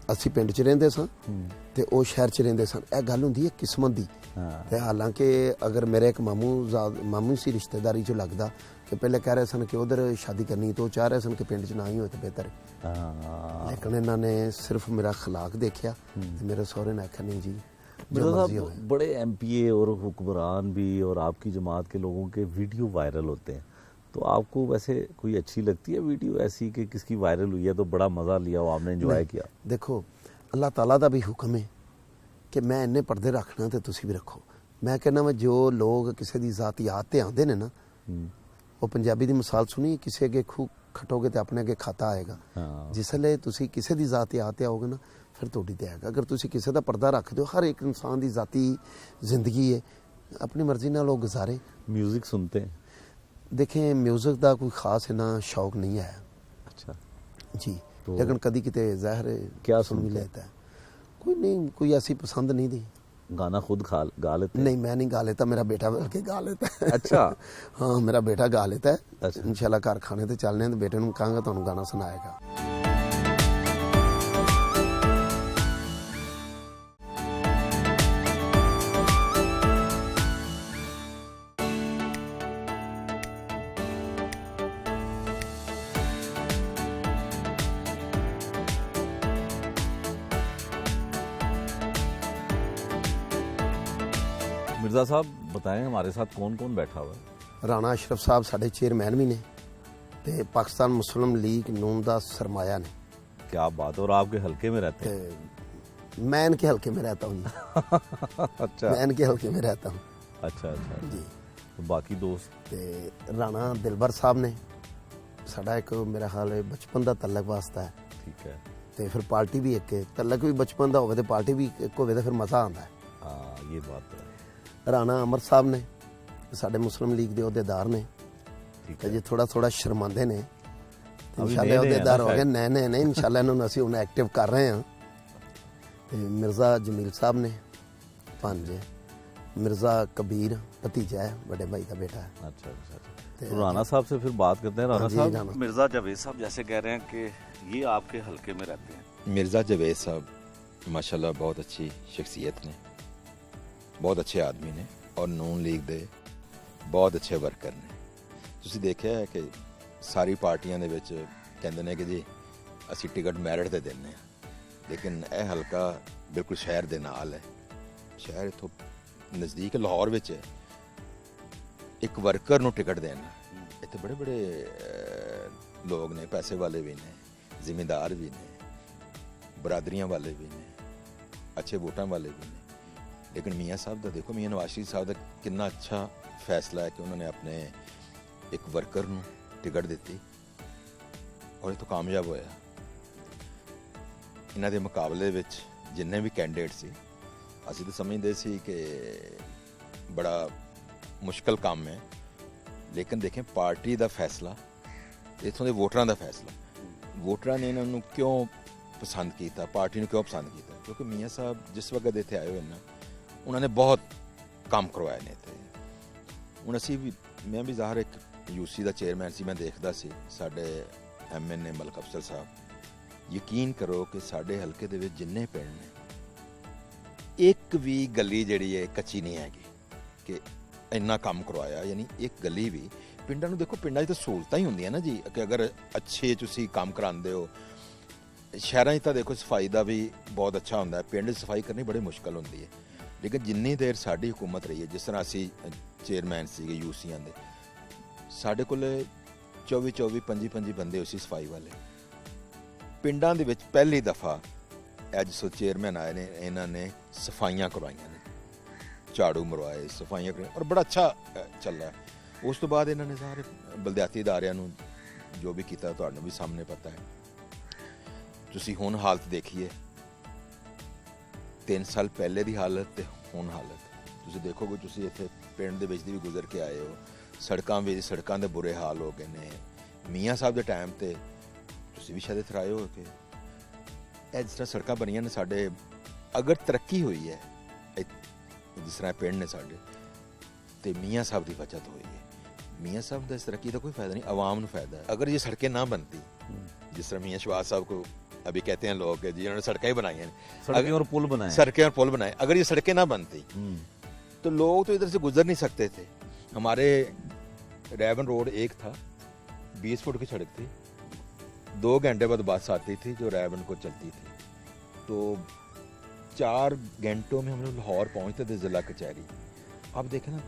[SPEAKER 1] असीं पिंड च रहिंदे सां ते वो शहर च रहिंदे सन। यह गल हुंदी है किस्मत दी। ते हालांकि अगर मेरे एक मामू सी रिश्तेदारी चो लगदा, कि पहले कह रहे सन कि उधर शादी करनी, तो चाह रहे सन कि पिंड च ना ही होए तो बेहतर है।
[SPEAKER 2] हाँ।
[SPEAKER 1] लेकिन इन्होंने सिर्फ मेरा खलाक देखा तो मेरे सहुरे ने आखा नहीं जी जो
[SPEAKER 2] मिर्जा
[SPEAKER 1] मर्जी हो।
[SPEAKER 2] साहब, बड़े एमपीए और हुक्मरान भी और आपकी जमात के लोगों के वीडियो वायरल होते हैं, तो आपको वैसे कोई अच्छी लगती है वीडियो ऐसी कि किसकी वायरल हुई है तो बड़ा मज़ा लिया हो, आपने एंजॉय किया?
[SPEAKER 1] देखो अल्लाह ताला का भी हुक्म है कि मैं इन्ने पर्दे रखना तो तुसी भी रखो। मैं कहना वा जो लोग किसी की जातियात ते आते ने ना, वो पंजाबी की मिसाल सुनी, किसी अगे खूह खटोगे तो अपने अगे खाता आएगा।
[SPEAKER 2] हाँ।
[SPEAKER 1] जिसले तुसी किसी की जातियात ते आओगे ना फिर तुहाडी ते आएगा। अगर तुसी किसी का पर्दा रख दो, हर एक इंसान की जाती जिंदगी है, अपनी मर्जी नाल लोग गुजारे।
[SPEAKER 2] म्यूजिक सुनते हैं?
[SPEAKER 1] देखें म्यूजिक का कोई खास इना शौक नहीं है
[SPEAKER 2] अच्छा।
[SPEAKER 1] जी,
[SPEAKER 2] तो
[SPEAKER 1] लेकिन कदी किते ज़ाहिर
[SPEAKER 2] क्या
[SPEAKER 1] सुन भी
[SPEAKER 2] सुनते हैं?
[SPEAKER 1] लेता है। कोई नहीं, कोई ऐसी पसंद नहीं थी।
[SPEAKER 2] गाना खुद गा लेते हैं?
[SPEAKER 1] नहीं मैं नहीं गा लेता, मेरा बेटा बल्कि गा लेता है।
[SPEAKER 2] अच्छा।
[SPEAKER 1] हाँ मेरा बेटा गा लेता है।
[SPEAKER 2] अच्छा।
[SPEAKER 1] इंशाल्लाह घर खाने ते चलने तो बेटे नूं कहांगा तुहानूं गाना सुनाएगा।
[SPEAKER 2] मिर्ज़ा साहब बताएं, हमारे साथ कौन कौन बैठा हुआ है?
[SPEAKER 1] राणा अशरफ साहब साढ़े चेयरमैन भी ने ते पाकिस्तान मुस्लिम लीग नून का सरमाया ने।
[SPEAKER 2] क्या बात है, और आपके हल्के में रहते हैं?
[SPEAKER 1] ते मैं इनके हल्के में रहता हूँ जी।
[SPEAKER 2] अच्छा
[SPEAKER 1] मैं इनके हल्के में रहता हूँ
[SPEAKER 2] अच्छा अच्छा।
[SPEAKER 1] जी।
[SPEAKER 2] तो बाकी दोस्त?
[SPEAKER 1] ते राणा दिलबर साहब ने साढ़ा एक मेरा ख्याल है बचपन का तलक वास्ता है।
[SPEAKER 2] ठीक है।
[SPEAKER 1] ते फिर पार्टी भी एक है, तलक भी बचपन का होवे ते पार्टी भी एक होवे तो फिर मज़ा आता है।
[SPEAKER 2] हाँ ये बात है।
[SPEAKER 1] राणा अमर साहब ने साढ़े मुस्लिम लीग के अहदेदार ने,
[SPEAKER 2] ठीक
[SPEAKER 1] ते
[SPEAKER 2] है।
[SPEAKER 1] जे थोड़ा थोड़ा शर्मांदे ने
[SPEAKER 2] अभी
[SPEAKER 1] इंशाल्लाह
[SPEAKER 2] नए-नए हैं ना
[SPEAKER 1] अहदेदार हो गए,
[SPEAKER 2] शायद।
[SPEAKER 1] नए नए ने इंशाल्लाह इन्होंने ਅਸੀਂ ਹੁਣ एक्टिव कर रहे हैं। ते मिर्ज़ा जमील साहब ने भांजे, मिर्ज़ा कबीर भतीजा है, बड़े भाई का बेटा है।
[SPEAKER 2] अच्छा अच्छा अच्छा।
[SPEAKER 1] ते
[SPEAKER 2] तो राणा साहब से फिर बात करते हैं। राणा
[SPEAKER 1] हाँ जी,
[SPEAKER 2] साहब,
[SPEAKER 1] राणा।
[SPEAKER 2] मिर्ज़ा जावेद साहब जैसे कह रहे हैं कि ये आपके हल्के में रहते हैं।
[SPEAKER 3] मिर्ज़ा जावेद साहब माशाल्लाह बहुत अच्छी शख्सियत ने, बहुत अच्छे आदमी ने और नून लीग ਦੇ ਬਹੁਤ ਅੱਛੇ ਵਰਕਰ ਨੇ। ਤੁਸੀਂ ਦੇਖਿਆ ਹੈ ਕਿ ਸਾਰੀ ਪਾਰਟੀਆਂ ਦੇ ਵਿੱਚ ਕਹਿੰਦੇ ਨੇ ਕਿ ਜੀ ਅਸੀਂ ਟਿਕਟ ਮੈਰਿਟ ਤੇ ਦਿੰਨੇ ਆ, ਲੇਕਿਨ ਇਹ ਹਲਕਾ ਬਿਲਕੁਲ ਸ਼ਹਿਰ ਦੇ ਨਾਲ ਹੈ। ਸ਼ਹਿਰ ਇਥੋਂ ਨਜ਼ਦੀਕ ਲਾਹੌਰ ਵਿੱਚ ਹੈ। ਇੱਕ ਵਰਕਰ ਨੂੰ ਟਿਕਟ ਦੇਣਾ, ਇੱਥੇ ਬੜੇ ਬੜੇ ਲੋਕ ਨੇ, ਪੈਸੇ ਵਾਲੇ ਵੀ ਨੇ, ਜ਼ਿਮੀਂਦਾਰ ਵੀ ਨੇ, ਬਰਾਦਰੀਆਂ ਵਾਲੇ ਵੀ ਨੇ, अच्छे वोटां वाले भी ने। लेकिन मियाँ साहब का देखो, मियाँ नवाज शरीफ साहब का कितना अच्छा फैसला है कि उन्होंने अपने एक वर्कर नूं टिकट दी और ये तो कामयाब होया। इन्हां दे मुकाबले विच जिन्ने भी कैंडिडेट सी, असीं तो समझदे सी कि बड़ा मुश्किल काम है, लेकिन देखें पार्टी का फैसला, इत्थों दे वोटरां दा फैसला, वोटरां ने इन्हां नूं क्यों पसंद किया, पार्टी ने क्यों पसंद किया, क्योंकि मियाँ साहब जिस वक्त इतने आए हुए ना, उन्होंने बहुत काम करवाए ने इतने। हुण असीं भी, मैं भी ज़ाहिर एक यूसी का चेयरमैन सी, मैं देखदा सी साडे MN मलक अफसर साहब, यकीन करो कि साडे हल्के दे विच जिन्ने पिंड ने, एक भी गली जिहड़ी है कच्ची नहीं हैगी कि इन्ना काम करवाया। यानी एक गली भी पिंडां नूं देखो, पिंडां 'च तां सहूलतां ही हुंदियां ना जी, कि अगर अच्छे तुसीं काम करांदे हो। शहरां 'च तां देखो सफाई का भी बहुत अच्छा होंदा है, पिंड 'च सफाई करनी बड़ी मुश्किल होंदी है। लेकिन जिन्नी देर साडी हुकूमत रही है, जिस तरह असीं चेयरमैन सीगे यूसीआं दे, साडे कोल 24-24 25-25 बंदे उसी सफाई वाले। पिंडां दे विच पहली दफ़ा अज सो चेयरमैन आए ने, इन्हां ने सफाइयां करवाइयां ने, झाड़ू मरवाए, सफाइयां करवाइयां और बड़ा अच्छा चल रहा है। उस तो बाद इन्हां ने सारे बलदियाती इदारियां नूं जो भी कीता तुहानूं भी सामने पता है। ਤੁਸੀਂ ਹੁਣ ਹਾਲਤ ਦੇਖੀਏ, 3 ਸਾਲ ਪਹਿਲੇ ਦੀ ਹਾਲਤ ਤੇ ਹੁਣ ਹਾਲਤ ਤੁਸੀਂ ਦੇਖੋਗੇ। ਤੁਸੀਂ ਇੱਥੇ ਪਿੰਡ ਦੇ ਵਿੱਚ ਦੀ ਵੀ ਗੁਜ਼ਰ ਕੇ ਆਏ ਹੋ, ਸੜਕਾਂ ਦੇ ਬੁਰੇ ਹਾਲ ਹੋ ਗਏ ਨੇ। ਮੀਆਂ ਸਾਹਿਬ ਦੇ ਟਾਈਮ ਤੇ ਤੁਸੀਂ ਵੀ ਸ਼ਾਇਦ ਇੱਥੇ ਆਏ ਹੋ ਕਿ ਇਹ ਜਿਸ ਤਰ੍ਹਾਂ ਸੜਕਾਂ ਬਣੀਆਂ ਨੇ ਸਾਡੇ, ਅਗਰ ਤਰੱਕੀ ਹੋਈ ਹੈ ਜਿਸ ਤਰ੍ਹਾਂ ਪਿੰਡ ਨੇ ਸਾਡੇ, ਤੇ ਮੀਆਂ ਸਾਹਿਬ ਦੀ ਬਚਤ ਹੋਈ ਹੈ। मियाँ साहब का इस तरक्की का कोई फ़ायदा नहीं, आवाम को फ़ायदा है। अगर ये सड़कें ना बनती, जिस तरह मियाँ शहबाज साहब को अभी कहते हैं लोग कि जी उन्होंने सड़कें ही बनाई हैं,
[SPEAKER 2] सड़कें और पुल बनाए,
[SPEAKER 3] सड़कें और पुल बनाए, अगर ये सड़कें ना बनती तो लोग तो इधर से गुजर नहीं सकते थे। हमारे रेवन रोड एक था, 20 फुट की सड़क थी, 2 घंटे बाद बस आती थी जो रेवन को चलती थी, तो 4 घंटों में हम लोग लाहौर पहुंचते थे ज़िला कचहरी। आप देखें ना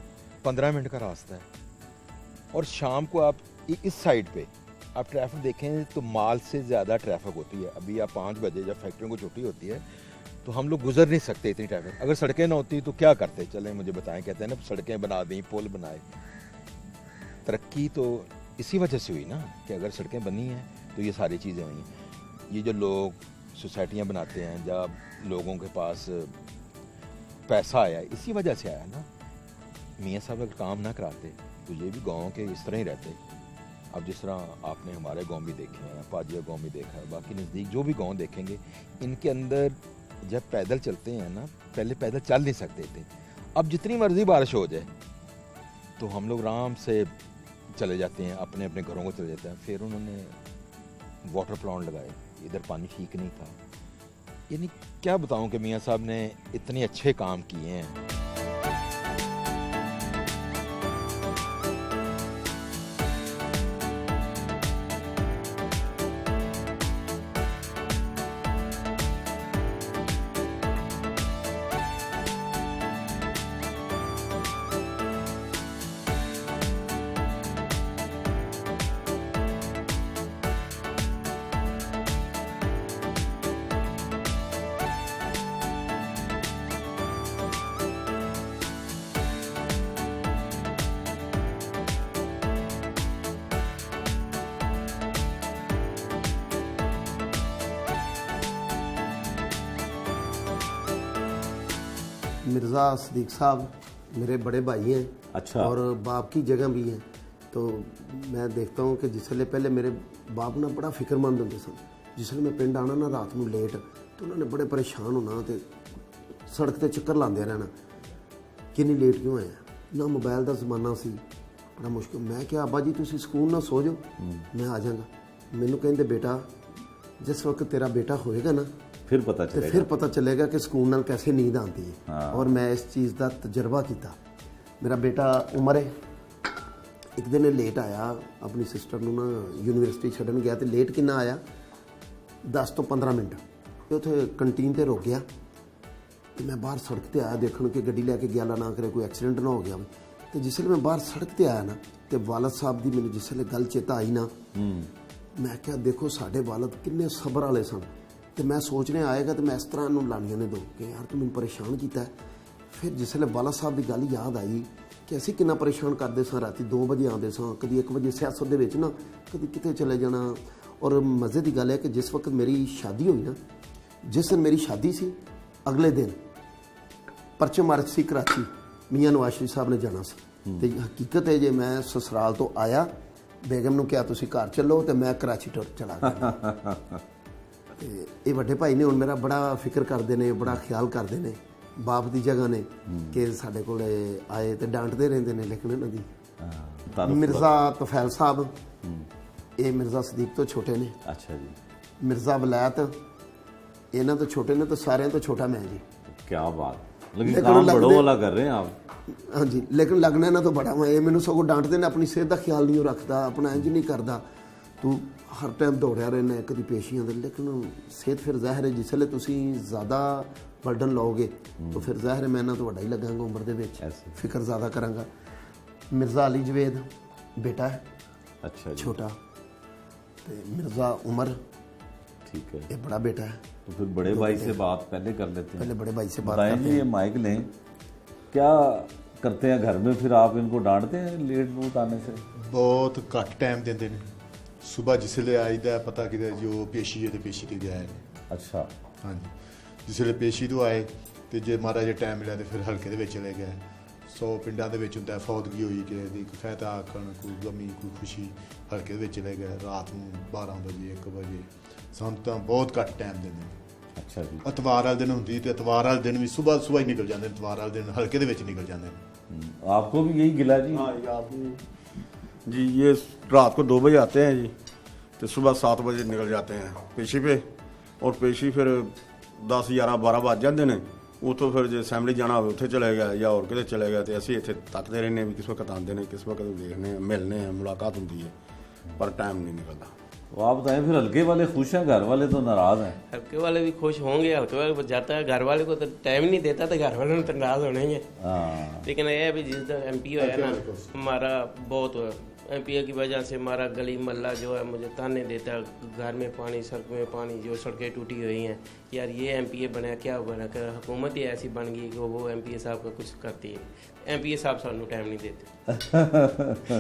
[SPEAKER 3] 15 मिनट का रास्ता है, और शाम को आप इस साइड पे आप ट्रैफिक देखें तो माल से ज़्यादा ट्रैफिक होती है। अभी आप 5 बजे जब फैक्ट्रियों को छुट्टी होती है तो हम लोग गुजर नहीं सकते इतनी ट्रैफिक। अगर सड़कें ना होती तो क्या करते, चलें मुझे बताएं। कहते हैं ना सड़कें बना दी, पुल बनाए। तरक्की तो इसी वजह से हुई ना कि अगर सड़कें बनी हैं तो ये सारी चीज़ें हुई। ये जो लोग सोसाइटियाँ बनाते हैं, जब लोगों के पास पैसा आया, इसी वजह से आया ना। मियाँ साहब अगर काम ना कराते तो ये भी गाँव के इस तरह ही रहते। अब जिस तरह आपने हमारे गांव भी देखे हैं, पाजिया गांव भी देखा है, बाकी नज़दीक जो भी गांव देखेंगे, इनके अंदर जब पैदल चलते हैं ना, पहले पैदल चल नहीं सकते थे। अब जितनी मर्जी बारिश हो जाए तो हम लोग आराम से चले जाते हैं, अपने अपने घरों को चले जाते हैं। फिर उन्होंने वाटर प्लांट लगाए, इधर पानी ठीक नहीं था। यानी क्या बताऊं कि मियाँ साहब ने इतने अच्छे काम किए हैं।
[SPEAKER 1] मिर्ज़ा सदीक साहब मेरे बड़े भाई हैं।
[SPEAKER 2] अच्छा।
[SPEAKER 1] और बाप की जगह भी हैं। तो मैं देखता हूँ कि जिसले पहले मेरे बाप ना बड़ा फिक्रमंद होंगे सन। जिसले मैं पिंड आना ना रात में लेट, तो उन्होंने बड़े परेशान होना, तो सड़क ते चक्कर लाते रहना कि नहीं लेट क्यों आया। ना मोबाइल का जमाना सी, बड़ा मुश्किल। मैं क्या अब्बा जी तुसी स्कूल ना सो जाओ, मैं आ जाऊँगा। मैनू कहते बेटा जिस वक्त तेरा बेटा होएगा ना
[SPEAKER 2] फिर पता
[SPEAKER 1] तो
[SPEAKER 2] चलेगा,
[SPEAKER 1] फिर पता चलेगा कि ਸਕੂਨ ਨਾਲ कैसे नींद आती है।
[SPEAKER 2] हाँ।
[SPEAKER 1] और मैं इस चीज़ का तजर्बा किया। मेरा बेटा उमर है, एक दिन लेट आया, अपनी सिस्टर ਨੂੰ ਨਾ यूनिवर्सिटी ਛੱਡਣ ਗਿਆ, ਤੇ लेट किन्ना आया 10 ਤੋਂ 15 ਮਿੰਟ। ਤੇ ਉੱਥੇ ਕੰਟੀਨ ਤੇ ਰੁਕ ਗਿਆ, ਤੇ ਮੈਂ ਬਾਹਰ ਸੜਕ ਤੇ ਆਇਆ ਦੇਖਣ ਕਿ ਗੱਡੀ ਲੈ ਕੇ ਗਿਆ ਨਾ ਕਰੇ ਕੋਈ ਐਕਸੀਡੈਂਟ ਨਾ ਹੋ ਗਿਆ। ਤੇ ਜਿਸ ਵੇਲੇ ਮੈਂ ਬਾਹਰ ਸੜਕ ਤੇ ਆਇਆ ਨਾ, ਤੇ ਵਾਲਦ ਸਾਹਿਬ ਦੀ ਮੈਨੂੰ ਜਿਸ ਵੇਲੇ ਗੱਲ ਚੇਤਾ ਆਈ ਨਾ, ਮੈਂ ਕਿਹਾ ਦੇਖੋ ਸਾਡੇ ਵਾਲਦ ਕਿੰਨੇ ਸਬਰ ਵਾਲੇ ਸਨ। तो मैं सोचने आएगा तो मैं इस तरह इन्हूं लानियां ने दो कि यार तू मैनूं परेशान किया है। फिर जिसले वाला साहब की गल याद आई कि असीं कितना परेशान करते सां, राती 2 बजे आते सां, कभी 1 बजे सियासत दे विच ना, कभी किते चले जाना। और मज़े की गल है कि जिस वक्त मेरी शादी हुई ना, जिस दिन मेरी शादी सी अगले दिन परचे मार्च सी कराची, मियाँ नवाज शरीफ साहब ने जाना सी। ते हकीकत है जे मैं ससुराल तो आया, बेगम नूं कहा तुसीं घर चलो, तो मैं कराची टुर चला गया। ਤੇ ਇਹ ਵੱਡੇ ਭਾਈ ਨੇ ਹੁਣ ਮੇਰਾ ਬੜਾ ਫਿਕਰ ਕਰਦੇ ਨੇ, ਬੜਾ ਖਿਆਲ ਕਰਦੇ ਨੇ ਬਾਪ ਦੀ ਜਗ੍ਹਾ ਨੇ ਕਿ ਸਾਡੇ ਕੋਲ ਆਏ ਤੇ ਡਾਂਟਦੇ ਰਹਿੰਦੇ ਨੇ। ਲੇਕਿਨ ਇਹਨਾਂ ਦੀ ਮਿਰਜ਼ਾ ਤਫੈਲ ਸਾਹਿਬ, ਇਹ ਮਿਰਜ਼ਾ ਸਦੀਕ ਤੋਂ ਛੋਟੇ ਨੇ।
[SPEAKER 2] अच्छा जी,
[SPEAKER 1] ਮਿਰਜ਼ਾ ਵਲਾਇਤ ਇਹਨਾਂ ਤੋਂ ਛੋਟੇ ਨੇ, ਤੇ ਸਾਰਿਆਂ ਤੋਂ ਛੋਟਾ मैं जी।
[SPEAKER 2] क्या बात, लेकिन काम बड़ों वाला कर रहे हैं आप।
[SPEAKER 1] हाँ जी, लेकिन लगना ਇਹਨਾਂ ਤੋਂ ਬੜਾ मैं। ਇਹ ਮੈਨੂੰ ਸਗੋਂ ਡਾਂਟਦੇ ਨੇ, ਆਪਣੀ ਸਿਹਤ ਦਾ ਖਿਆਲ ਨਹੀਂ ਰੱਖਦਾ, ਆਪਣਾ ਇੰਜ ਨਹੀਂ ਕਰਦਾ, ਤੂੰ हर टाइम दौड़िया रहना है, कभी पेशियां दे। लेकिन सेहत फिर ज़ाहिर है जिसले तुसी ज़्यादा बर्डन लाओगे तो फिर ज़ाहिर है मैं इन्हां तो वड्डा ही लगांगा उम्र दे विच, फिक्र ज़्यादा करांगा। मिर्ज़ा अली जवेद बेटा है,
[SPEAKER 2] अच्छा जी।
[SPEAKER 1] छोटा। ते मिर्ज़ा उमर
[SPEAKER 2] ठीक है,
[SPEAKER 1] ये बड़ा बेटा है।
[SPEAKER 2] तो फिर बड़े भाई से बात पहले कर लेते हैं।
[SPEAKER 1] पहले बड़े भाई से बात
[SPEAKER 2] बताएं
[SPEAKER 1] करते
[SPEAKER 2] जी,
[SPEAKER 1] हैं।
[SPEAKER 2] ये माइक लें, क्या करते हैं घर में फिर आप इनको डांटते हैं लेट नूट आने से?
[SPEAKER 4] बहुत घट टाइम देंदे ने। सुबह जिसले आईदा पता कि जो पेशी है तो पेशी ते गए ने।
[SPEAKER 2] अच्छा।
[SPEAKER 4] हाँ जी, जिसले पेशी तो आए तो जे माड़ा जिहा टाइम मिला तो फिर हल्के दे विच चले गए। 100 पिंडां दे विच हुंदा फौतगी होई कि फैता आखण, कोई गमी कोई खुशी, हल्के दे विच चले गए रात नूं 12 बजे 1 बजे। सानूं तां बहुत घट टाइम देंदे ने।
[SPEAKER 2] अच्छा जी।
[SPEAKER 4] इतवार वाले दिन हुंदी ते इतवार वाले दिन भी सुबह सुबह ही निकल जाते, इतवार वाले दिन हल्के दे विच निकल जाते हैं।
[SPEAKER 2] आपको भी यही गिला जी?
[SPEAKER 5] हाँ जी, आप जी ये रात को 2 बजे आते हैं जी, तो सुबह 7 बजे निकल जाते हैं पेशी पे। और पेशी फिर 10 11 12 बज जाते हैं, ਉੱਥੋਂ ਫਿਰ ਜੇ ਅਸੈਂਬਲੀ ਜਾਣਾ ਹੋਵੇ ਉੱਥੇ ਚਲੇ ਗਿਆ ਜਾਂ ਹੋਰ ਕਿਤੇ ਚਲੇ ਗਿਆ ਤੇ ਅਸੀਂ ਇੱਥੇ ਤੱਕਦੇ ਰਹਿੰਦੇ ਹਾਂ ਵੀ ਕਿਸ ਵਕਤ ਆਉਂਦੇ ਨੇ, ਕਿਸ ਵਕਤ ਦੇਖਦੇ ਹਾਂ, ਮਿਲਨੇ हैं, मुलाकात होती है, पर टाइम नहीं निकलता।
[SPEAKER 2] तो आप बताएं फिर हल्के वाले खुश हैं, घर वाले तो नाराज हैं?
[SPEAKER 6] हल्के वाले भी खुश होंगे, हल्के वाले जाता है, घर वाले को तो टाइम नहीं देता तो घर वाले तो नाराज होने ही है।
[SPEAKER 2] हाँ,
[SPEAKER 6] लेकिन ये भी जिस तरह MP है ना, हमारा बहुत MP की वजह से हमारा गली मोहल्ला जो है मुझे ताने देता है, घर में पानी, सड़क में पानी, जो सड़कें टूटी हुई हैं, यार ये MP बना क्या बना कर, हुकूमत ही ऐसी बन गई कि वो MP साहब का कुछ करती है। MP साहब सानू टाइम नहीं देते,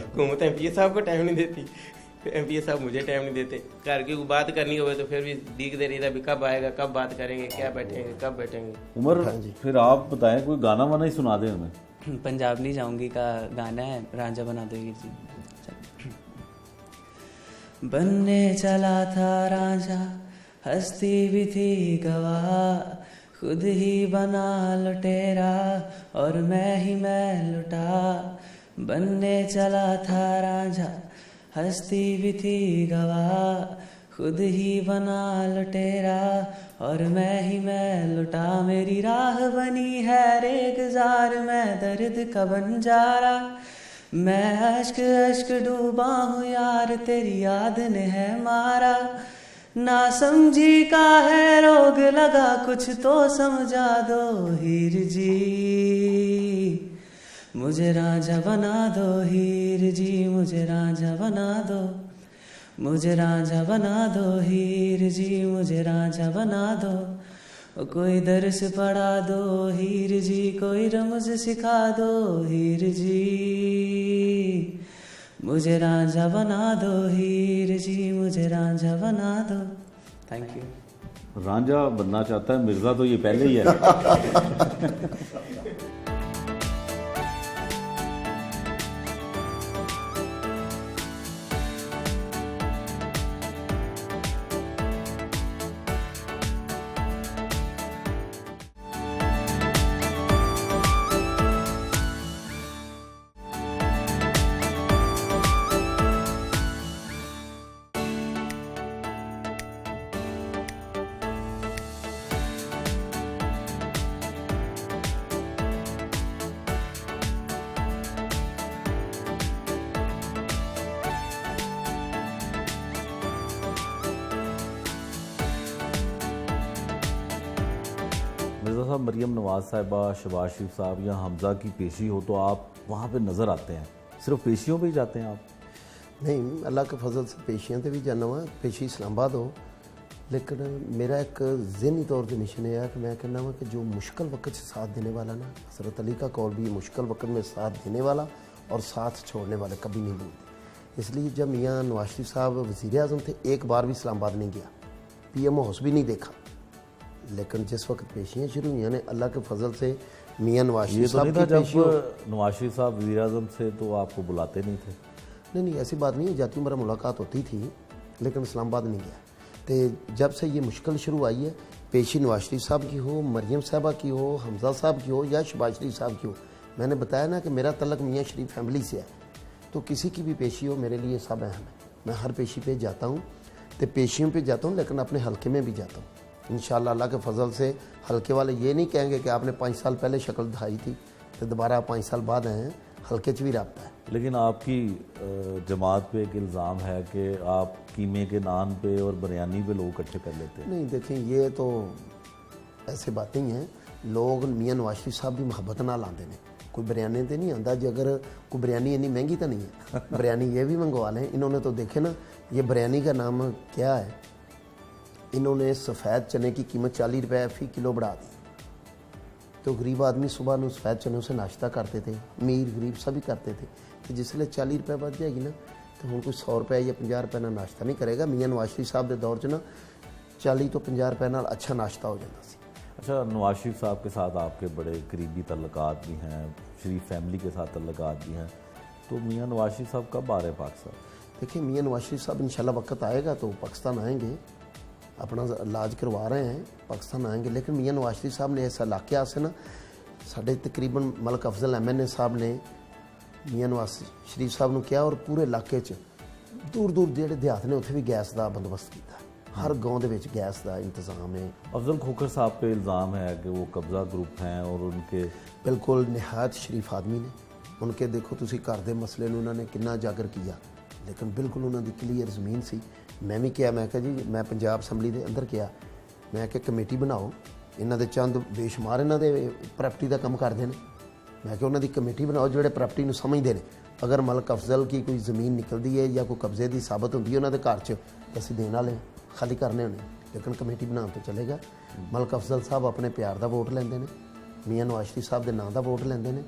[SPEAKER 6] हुकूमत MP साहब को टाइम नहीं देती, MP साहब मुझे टाइम नहीं देते। घर की बात करनी हो तो फिर भी दिखते रहता भी कब आएगा, कब बात करेंगे, क्या बैठेंगे, कब बैठेंगे।
[SPEAKER 2] उमर फिर आप बताएं कोई गाना वाना ही सुना दें हमें।
[SPEAKER 7] पंजाब नहीं जाऊंगी का गाना है, रांझा बना दोगे जी। बनने चला था रांझा, हस्ती भी थी गवाह, खुद ही बना लुटेरा और मैं लुटा। बनने चला था रांझा, हस्ती भी थी गवाह, खुद ही बना लुटेरा और मैं लुटा। मेरी राह बनी है रेगजार, मैं दर्द का बंजारा, मैं अश्क अश्क डूबा हूँ यार, तेरी याद ने है मारा। ना समझी का है रोग लगा, कुछ तो समझा दो हीर जी, मुझे रांझा बना दो हीर जी, मुझे रांझा बना दो, मुझे रांझा बना दो हीर जी, मुझे रांझा बना दो। कोई दर्स पढ़ा दो हीर जी, कोई रमज सिखा दो हीर जी, मुझे रांझा बना दो हीर जी, मुझे रांझा बना दो। Thank you.
[SPEAKER 2] रांझा बनना चाहता है मिर्जा तो ये पहले ही है। मिर्ज़ा साहब, मरियम नवाज़ साहिबा, शहबाज शरीफ साहब या हमज़ा की पेशी हो तो आप वहाँ पे नज़र आते हैं, सिर्फ पेशियों पे ही जाते हैं आप?
[SPEAKER 1] नहीं, अल्लाह के फजल से पेशियाँ तो भी जाना हुआ, पेशी इस्लामाबाद हो, लेकिन मेरा एक ज़हनी तौर पर मिशन है कि मैं कहना हुआ कि जो मुश्किल वक्त से साथ देने वाला ना, हज़रत अली का कौल भी मुश्किल वक्त में साथ देने वाला और साथ छोड़ने वाले कभी नहीं भूलते। इसलिए जब मियाँ नवाज शरीफ साहब वज़ीर आज़म थे, एक बार भी इस्लामाबाद नहीं गया, PM हाउस भी नहीं देखा, लेकिन जिस वक्त पेशियाँ शुरू हुई ने अल्लाह के फजल से मियाँ नवाज शरीफ साहब की पेशी हो।
[SPEAKER 2] नवाज शरीफ साहब वज़ीर आज़म से तो आपको बुलाते नहीं थे?
[SPEAKER 1] नहीं, ऐसी बात नहीं है, जाती उम्र मुलाकात होती थी, लेकिन इस्लामाबाद नहीं गया। तो जब से ये मुश्किल शुरू आई है, पेशी नवाज शरीफ साहब की हो, मरियम साहबा की हो, हमज़ा साहब की हो या शहबाज शरीफ साहब की हो, मैंने बताया ना कि मेरा तल्लक मियाँ शरीफ फैमिली से है, तो किसी की भी पेशी हो मेरे लिए सब अहम है। मैं हर पेशी पे जाता हूँ, तो पेशियों पे जाता हूँ, लेकिन अपने हल्के में भी जाता हूँ। इंशाअल्लाह अल्लाह के फजल से हल्के वाले ये नहीं कहेंगे कि आपने 5 साल पहले शक्ल दिखाई थी तो दोबारा 5 साल बाद आए हैं, हल्के च भी रबता है।
[SPEAKER 2] लेकिन आपकी जमात पे एक इल्ज़ाम है कि आप कीमे के नान पे और बिरयानी पे लोग इकट्ठे कर लेते हैं।
[SPEAKER 1] नहीं, देखें, ये तो ऐसे बातें ही हैं, लोग मियाँ नवाज शरीफ साहब की मुहब्बत ना लाते हैं, कोई बिरयानी तो नहीं आता जी, अगर कोई बिरयानी इतनी महंगी तो नहीं है, बिरयानी ये भी मंगवा लें। इन्होंने तो देखे ना, ये बिरयानी का नाम क्या है, इन्होंने सफ़ेद चने की कीमत 40 रुपये फ़ी किलो बढ़ा दी। तो गरीब आदमी सुबह में सफ़ेद चनों से नाश्ता करते थे, अमीर गरीब सभी करते थे, तो जिसले 40 रुपये बच जाएगी ना, तो हम कोई 100 रुपये या 50 रुपये ना नाश्ता नहीं करेगा। मियाँ नवाज शरीफ साहब के दौर च ना 40 तो 50 रुपये नाल अच्छा नाश्ता हो जाता सी।
[SPEAKER 2] अच्छा, नवाज शरीफ साहब के साथ आपके बड़े करीबी तल्लुकात भी हैं, शरीफ फैमिली के साथ तल्लुकात भी हैं, तो मियाँ नवाज शरीफ साहब कब आ रहे हैं पाकिस्तान?
[SPEAKER 1] देखिए, मियाँ नवाज शरीफ साहब इंशाल्लाह वक्त आएगा तो पाकिस्तान आएंगे, अपना इलाज करवा रहे हैं, पाकिस्तान आएंगे। लेकिन मियाँ नवाज शरीफ साहब ने इस इलाके से ना, साढ़े तकरीबन मलिक अफजल MNA साहब ने मियाँ नवाज शरीफ साहब ने किया और पूरे इलाके दूर दूर जो देहात ने उत्थे भी गैस का बंदोबस्त किया, हर गांव ਦੇ ਵਿੱਚ ਗੈਸ ਦਾ ਇੰਤਜ਼ਾਮ ਹੈ।
[SPEAKER 2] अफजल खोखर साहब पे इल्ज़ाम है कि वो कब्ज़ा ग्रुप हैं और उनके
[SPEAKER 1] ਬਿਲਕੁਲ ਨਿਹਾਇਤ ਸ਼ਰੀਫ ਆਦਮੀ ਨੇ। उनके देखो ਤੁਸੀਂ ਘਰ ਦੇ ਮਸਲੇ ਨੂੰ ਉਹਨਾਂ ਨੇ ਕਿੰਨਾ ਉਜਾਗਰ ਕੀਤਾ, ਲੇਕਿਨ ਬਿਲਕੁਲ ਉਹਨਾਂ ਦੀ ਕਲੀਅਰ ਜ਼ਮੀਨ ਸੀ। ਮੈਂ ਵੀ ਕਿਹਾ, ਮੈਂ ਕਿਹਾ ਜੀ, ਮੈਂ ਪੰਜਾਬ ਅਸੈਂਬਲੀ ਦੇ ਅੰਦਰ ਕਿਹਾ, ਮੈਂ ਕਿ ਕਮੇਟੀ ਬਣਾਓ, ਇਹਨਾਂ ਦੇ ਚੰਦ ਬੇਸ਼ੁਮਾਰ ਇਹਨਾਂ ਦੇ ਪ੍ਰਾਪਰਟੀ ਦਾ ਕੰਮ ਕਰਦੇ ਨੇ, ਮੈਂ ਕਿਹਾ ਉਹਨਾਂ ਦੀ ਕਮੇਟੀ ਬਣਾਓ ਜਿਹੜੇ ਪ੍ਰਾਪਰਟੀ ਨੂੰ ਸਮਝਦੇ ਨੇ। ਅਗਰ ਮਲਕ ਅਫਜ਼ਲ ਕੀ ਕੋਈ ਜ਼ਮੀਨ ਨਿਕਲਦੀ ਹੈ ਜਾਂ ਕੋਈ ਕਬਜ਼ੇ ਦੀ ਸਾਬਤ ਹੁੰਦੀ ਹੈ ਉਹਨਾਂ ਦੇ ਘਰ 'ਚ, ਤਾਂ ਅਸੀਂ ਦੇਣ ਵਾਲੇ ਖਾਲੀ ਕਰਨੇ ਹੋਣੇ, ਲੇਕਿਨ ਕਮੇਟੀ ਬਣਾਉਣ ਤੋਂ ਚੱਲੇਗਾ। ਮਲਕ ਅਫਜ਼ਲ ਸਾਹਿਬ ਆਪਣੇ ਪਿਆਰ ਦਾ ਵੋਟ ਲੈਂਦੇ ਨੇ, ਮੀਆਂ ਨਵਾਜ਼ ਸ਼ਰੀਫ ਸਾਹਿਬ ਦੇ ਨਾਂ ਦਾ ਵੋਟ ਲੈਂਦੇ ਨੇ,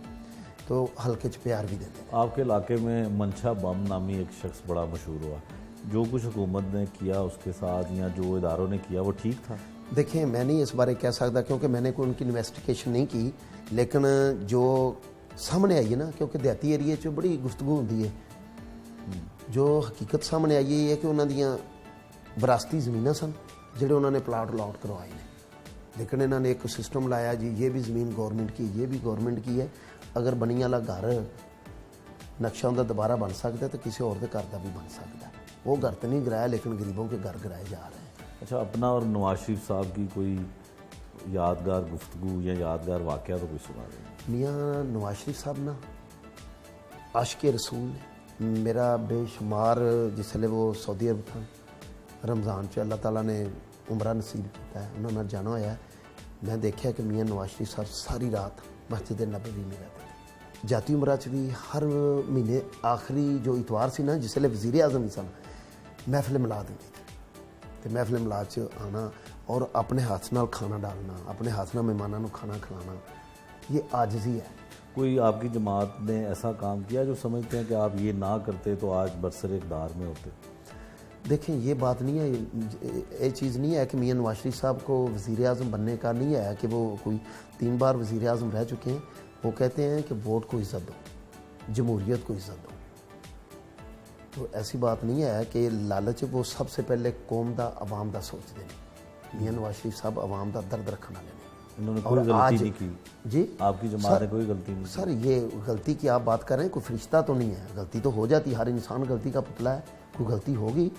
[SPEAKER 1] तो हल्के च प्यार भी देते हैं।
[SPEAKER 2] आपके इलाके में मंशा बम नामी एक शख्स बड़ा मशहूर हुआ, जो कुछ हुकूमत ने किया उसके साथ या जो इदारों ने किया वो ठीक था?
[SPEAKER 1] देखिए, मैं नहीं इस बारे कह सकता क्योंकि मैंने कोई उनकी इन्वेस्टिगेशन नहीं की, लेकिन जो सामने आई है ना, क्योंकि देहाती एरिए च बड़ी गुफ्तगू होती है, जो हकीकत सामने आई है कि उन्होंने विरासती ज़मीन सन ਜਿਹੜੇ उन्होंने प्लाट अलाट करवाए हैं, लेकिन इन्होंने एक सिस्टम लाया जी ये भी ज़मीन गवर्नमेंट की, ये भी गवर्नमेंट की है, अगर बनी वाला घर नक्शा उनका दोबारा बन सकता है तो किसी और के घर का भी बन सकता है। वो घर तो नहीं गिराया, लेकिन गरीबों के घर गिराए जा रहे हैं।
[SPEAKER 2] अच्छा, अपना और नवाज शरीफ साहब की कोई यादगार गुफ्तगू या यादगार वाक़या तो कोई सुना दें?
[SPEAKER 1] मियाँ नवाज शरीफ साहब ना आशिक रसूल ने, मेरा बेशुमार जिसले वो सऊदी अरब था, रमज़ान च अल्लाह ताला ने उमरा नसीब किया है, उन्होंने जाना होया है। मैं देखा कि मियाँ नवाज शरीफ साहब सारी रात मस्जिद नबवी में रहते थे। जाती उमरा च भी हर महीने आखिरी जो इतवार से ना, जिसले वज़ीर आज़म ही सन, महफिल मिलाद होती थी, तो महफिल मिलाद च आना और अपने हाथ नाल खाना डालना, अपने हाथ नाल मेहमानों को खाना खिलाना, ये आजिज़ी है।
[SPEAKER 2] कोई आपकी जमात ने ऐसा काम किया जो समझते हैं कि आप ये ना करते तो आज बरसर इक़्तिदार में होते?
[SPEAKER 1] देखें, ये बात नहीं है, ये चीज़ नहीं है कि मियाँ नवाज शरीफ साहब को वज़ीर आज़म बनने का नहीं है कि वो कोई 3 बार वज़ीर आज़म रह चुके हैं। वो कहते हैं कि वोट को इज़्ज़त दो, जमहूरियत को इज़्ज़त दो। तो ऐसी बात नहीं है कि लालच वो सबसे पहले कौम दा अवाम दा सोचते हैं। मियाँ नवाज शरीफ साहब अवाम दा दर्द रखने वाले ने।
[SPEAKER 2] इन्होंने कोई गलती नहीं की
[SPEAKER 1] जी,
[SPEAKER 2] आपकी जमात ने कोई गलती नहीं
[SPEAKER 1] सर, ये गलती की आप बात कर रहे हैं, कोई फरिश्ता तो नहीं है, गलती तो हो जाती, हर इंसान गलती का पुतला है, कोई गलती होगी,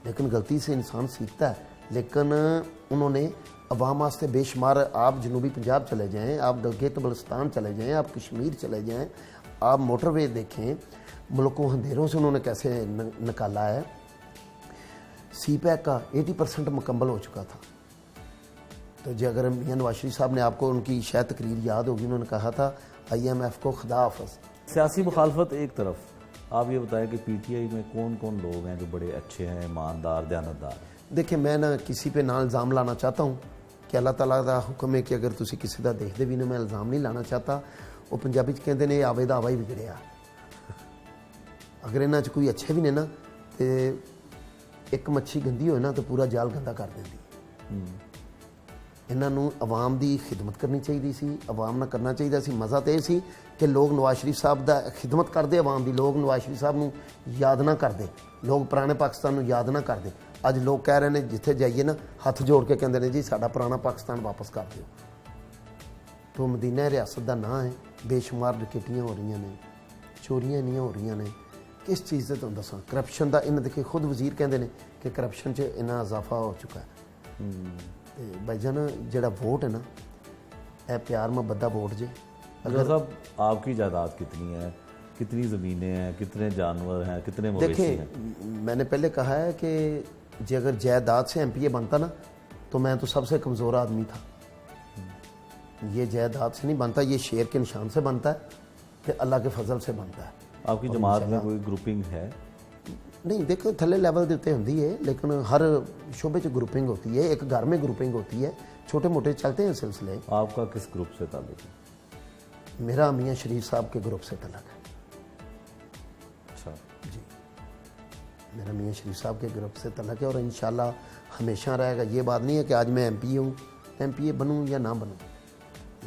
[SPEAKER 1] लेकिन गलती से इंसान सीखता है। लेकिन उन्होंने अवाम वास्ते बेशुमार, आप जनूबी पंजाब चले जाएं, आप गिलगित बल्तिस्तान चले जाएं, आप कश्मीर चले जाएं, आप मोटरवे देखें, मुल्कों अंधेरों से उन्होंने कैसे निकाला है। सी पैक का 80% मुकम्मल हो चुका था। तो जी अगर मियाँ नवाज शरीफ साहब ने, आपको उनकी शायद तकरीर याद होगी, उन्होंने कहा था IMF को खुदा हाफ़िज़।
[SPEAKER 2] सियासी मुखालफत एक तरफ, आप ये बताएं कि PTI में कौन कौन लोग हैं जो बड़े अच्छे हैं, ईमानदार, दयानतदार?
[SPEAKER 1] देखिए, मैं ना किसी पे ना इल्ज़ाम लाना चाहता हूँ कि अल्लाह ताला का हुक्म है कि अगर तुसी किसी का देखते भी ना, मैं इल्ज़ाम नहीं लाना चाहता। वो पंजाबी च कहते हैं आवे दा आवा ही बिगड़िया। अगर इन्हां च कोई अच्छे भी ने ना, तो एक मच्छी गंदी होए ना तो पूरा जाल गंदा कर देंदी। इन्हां नूं अवाम दी खिदमत करनी चाहिए सी, अवाम नाल करना चाहिए सी। मज़ा तो यह सी कि लोग नवाज शरीफ साहब दा खिदमत करते अवाम दी, लोग नवाज शरीफ साहब नूं याद ना करते, लोग पुराने पाकिस्तान नूं याद ना करते। अज लोग कह रहे हैं जिथे जाइए ना हथ जोड़ के कहते हैं जी साडा पुराना पाकिस्तान वापस कर दो। तो मदीना रियासत का नाम है, बेशुमार डकैतियां हो रही ने, चोरियां नहीं हो रही ने, किस चीज़ से तुम दसा, करप्शन का इन्हें देखिए खुद वजीर कहते हैं कि करप्शन च इन्ना इजाफा हो चुका है। भाईजान जेड़ा वोट है ना, यह प्यार मुहब्बत का वोट जे।
[SPEAKER 2] अगर साहब आपकी जायदाद कितनी है, कितनी ज़मीनें हैं, कितने जानवर हैं, कितने मवेशी हैं?
[SPEAKER 1] देखिए, मैंने पहले कहा है कि जी अगर जायदाद से MPA बनता ना, तो मैं तो सबसे कमज़ोर आदमी था। ये जायदाद से नहीं बनता, ये शेर के निशान से बनता है, कि अल्लाह के फजल से बनता है।
[SPEAKER 2] आपकी जमात में कोई ग्रुपिंग है?
[SPEAKER 1] नहीं, देखो थले लेवल के उत्ते होंदी है, लेकिन हर शोबे च ग्रुपिंग होती है, एक घर में ग्रुपिंग होती है, छोटे मोटे चलते हैं सिलसिले।
[SPEAKER 2] आपका किस ग्रुप से ताल्लुक है?
[SPEAKER 1] मेरा मियाँ शरीफ साहब के ग्रुप से तलक है।
[SPEAKER 2] अच्छा
[SPEAKER 1] जी, मेरा मियाँ शरीफ साहब के ग्रुप से तलक है और इंशाल्लाह हमेशा रहेगा। ये बात नहीं है कि आज मैं MP हूँ, MPA बनूँ या ना बनूँ,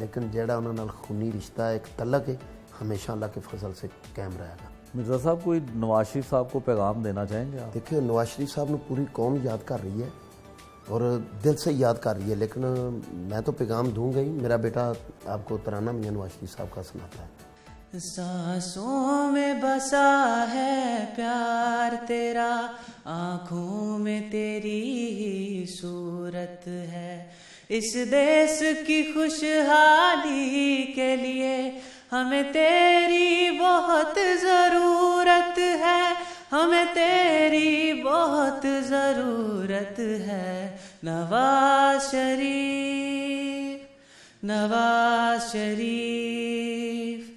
[SPEAKER 1] लेकिन जेड़ा उन्होंने नाल खूनी रिश्ता है, एक तलक है, हमेशा अल्लाह के फजल से कायम रहेगा।
[SPEAKER 2] मिर्ज़ा साहब, कोई नवाज शरीफ साहब को पैगाम देना चाहेंगे आप?
[SPEAKER 1] देखिए, नवाज शरीफ साहब ने पूरी कौम याद कर रही है और दिल से याद कर रही है, लेकिन मैं तो पैगाम दूंगा ही। मेरा बेटा आपको तराना मियाँ नवाज शरीफ साहब का सुनाता है।
[SPEAKER 7] सांसों में बसा है प्यार तेरा, आँखों में तेरी ही सूरत है। इस देश की खुशहाली के लिए हमें तेरी बहुत ज़रूरत है, हमें तेरी बहुत ज़रूरत है। नवाज शरीफ, नवाज शरीफ,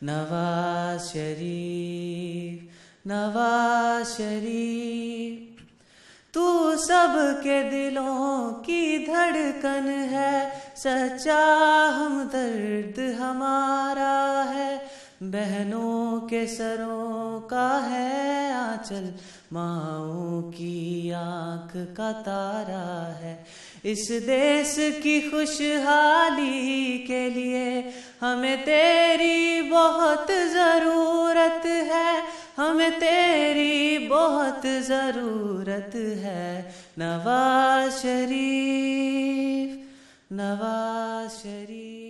[SPEAKER 7] नवाज शरीफ, नवाज शरीफ। तू सबके दिलों की धड़कन है, सच्चा हमदर्द हमारा है। बहनों के सरों का है आंचल, माँओं की आँख का तारा है। इस देश की खुशहाली के लिए हमें तेरी बहुत ज़रूरत है, हमें तेरी बहुत ज़रूरत है। नवाज शरीफ, नवाज शरीफ।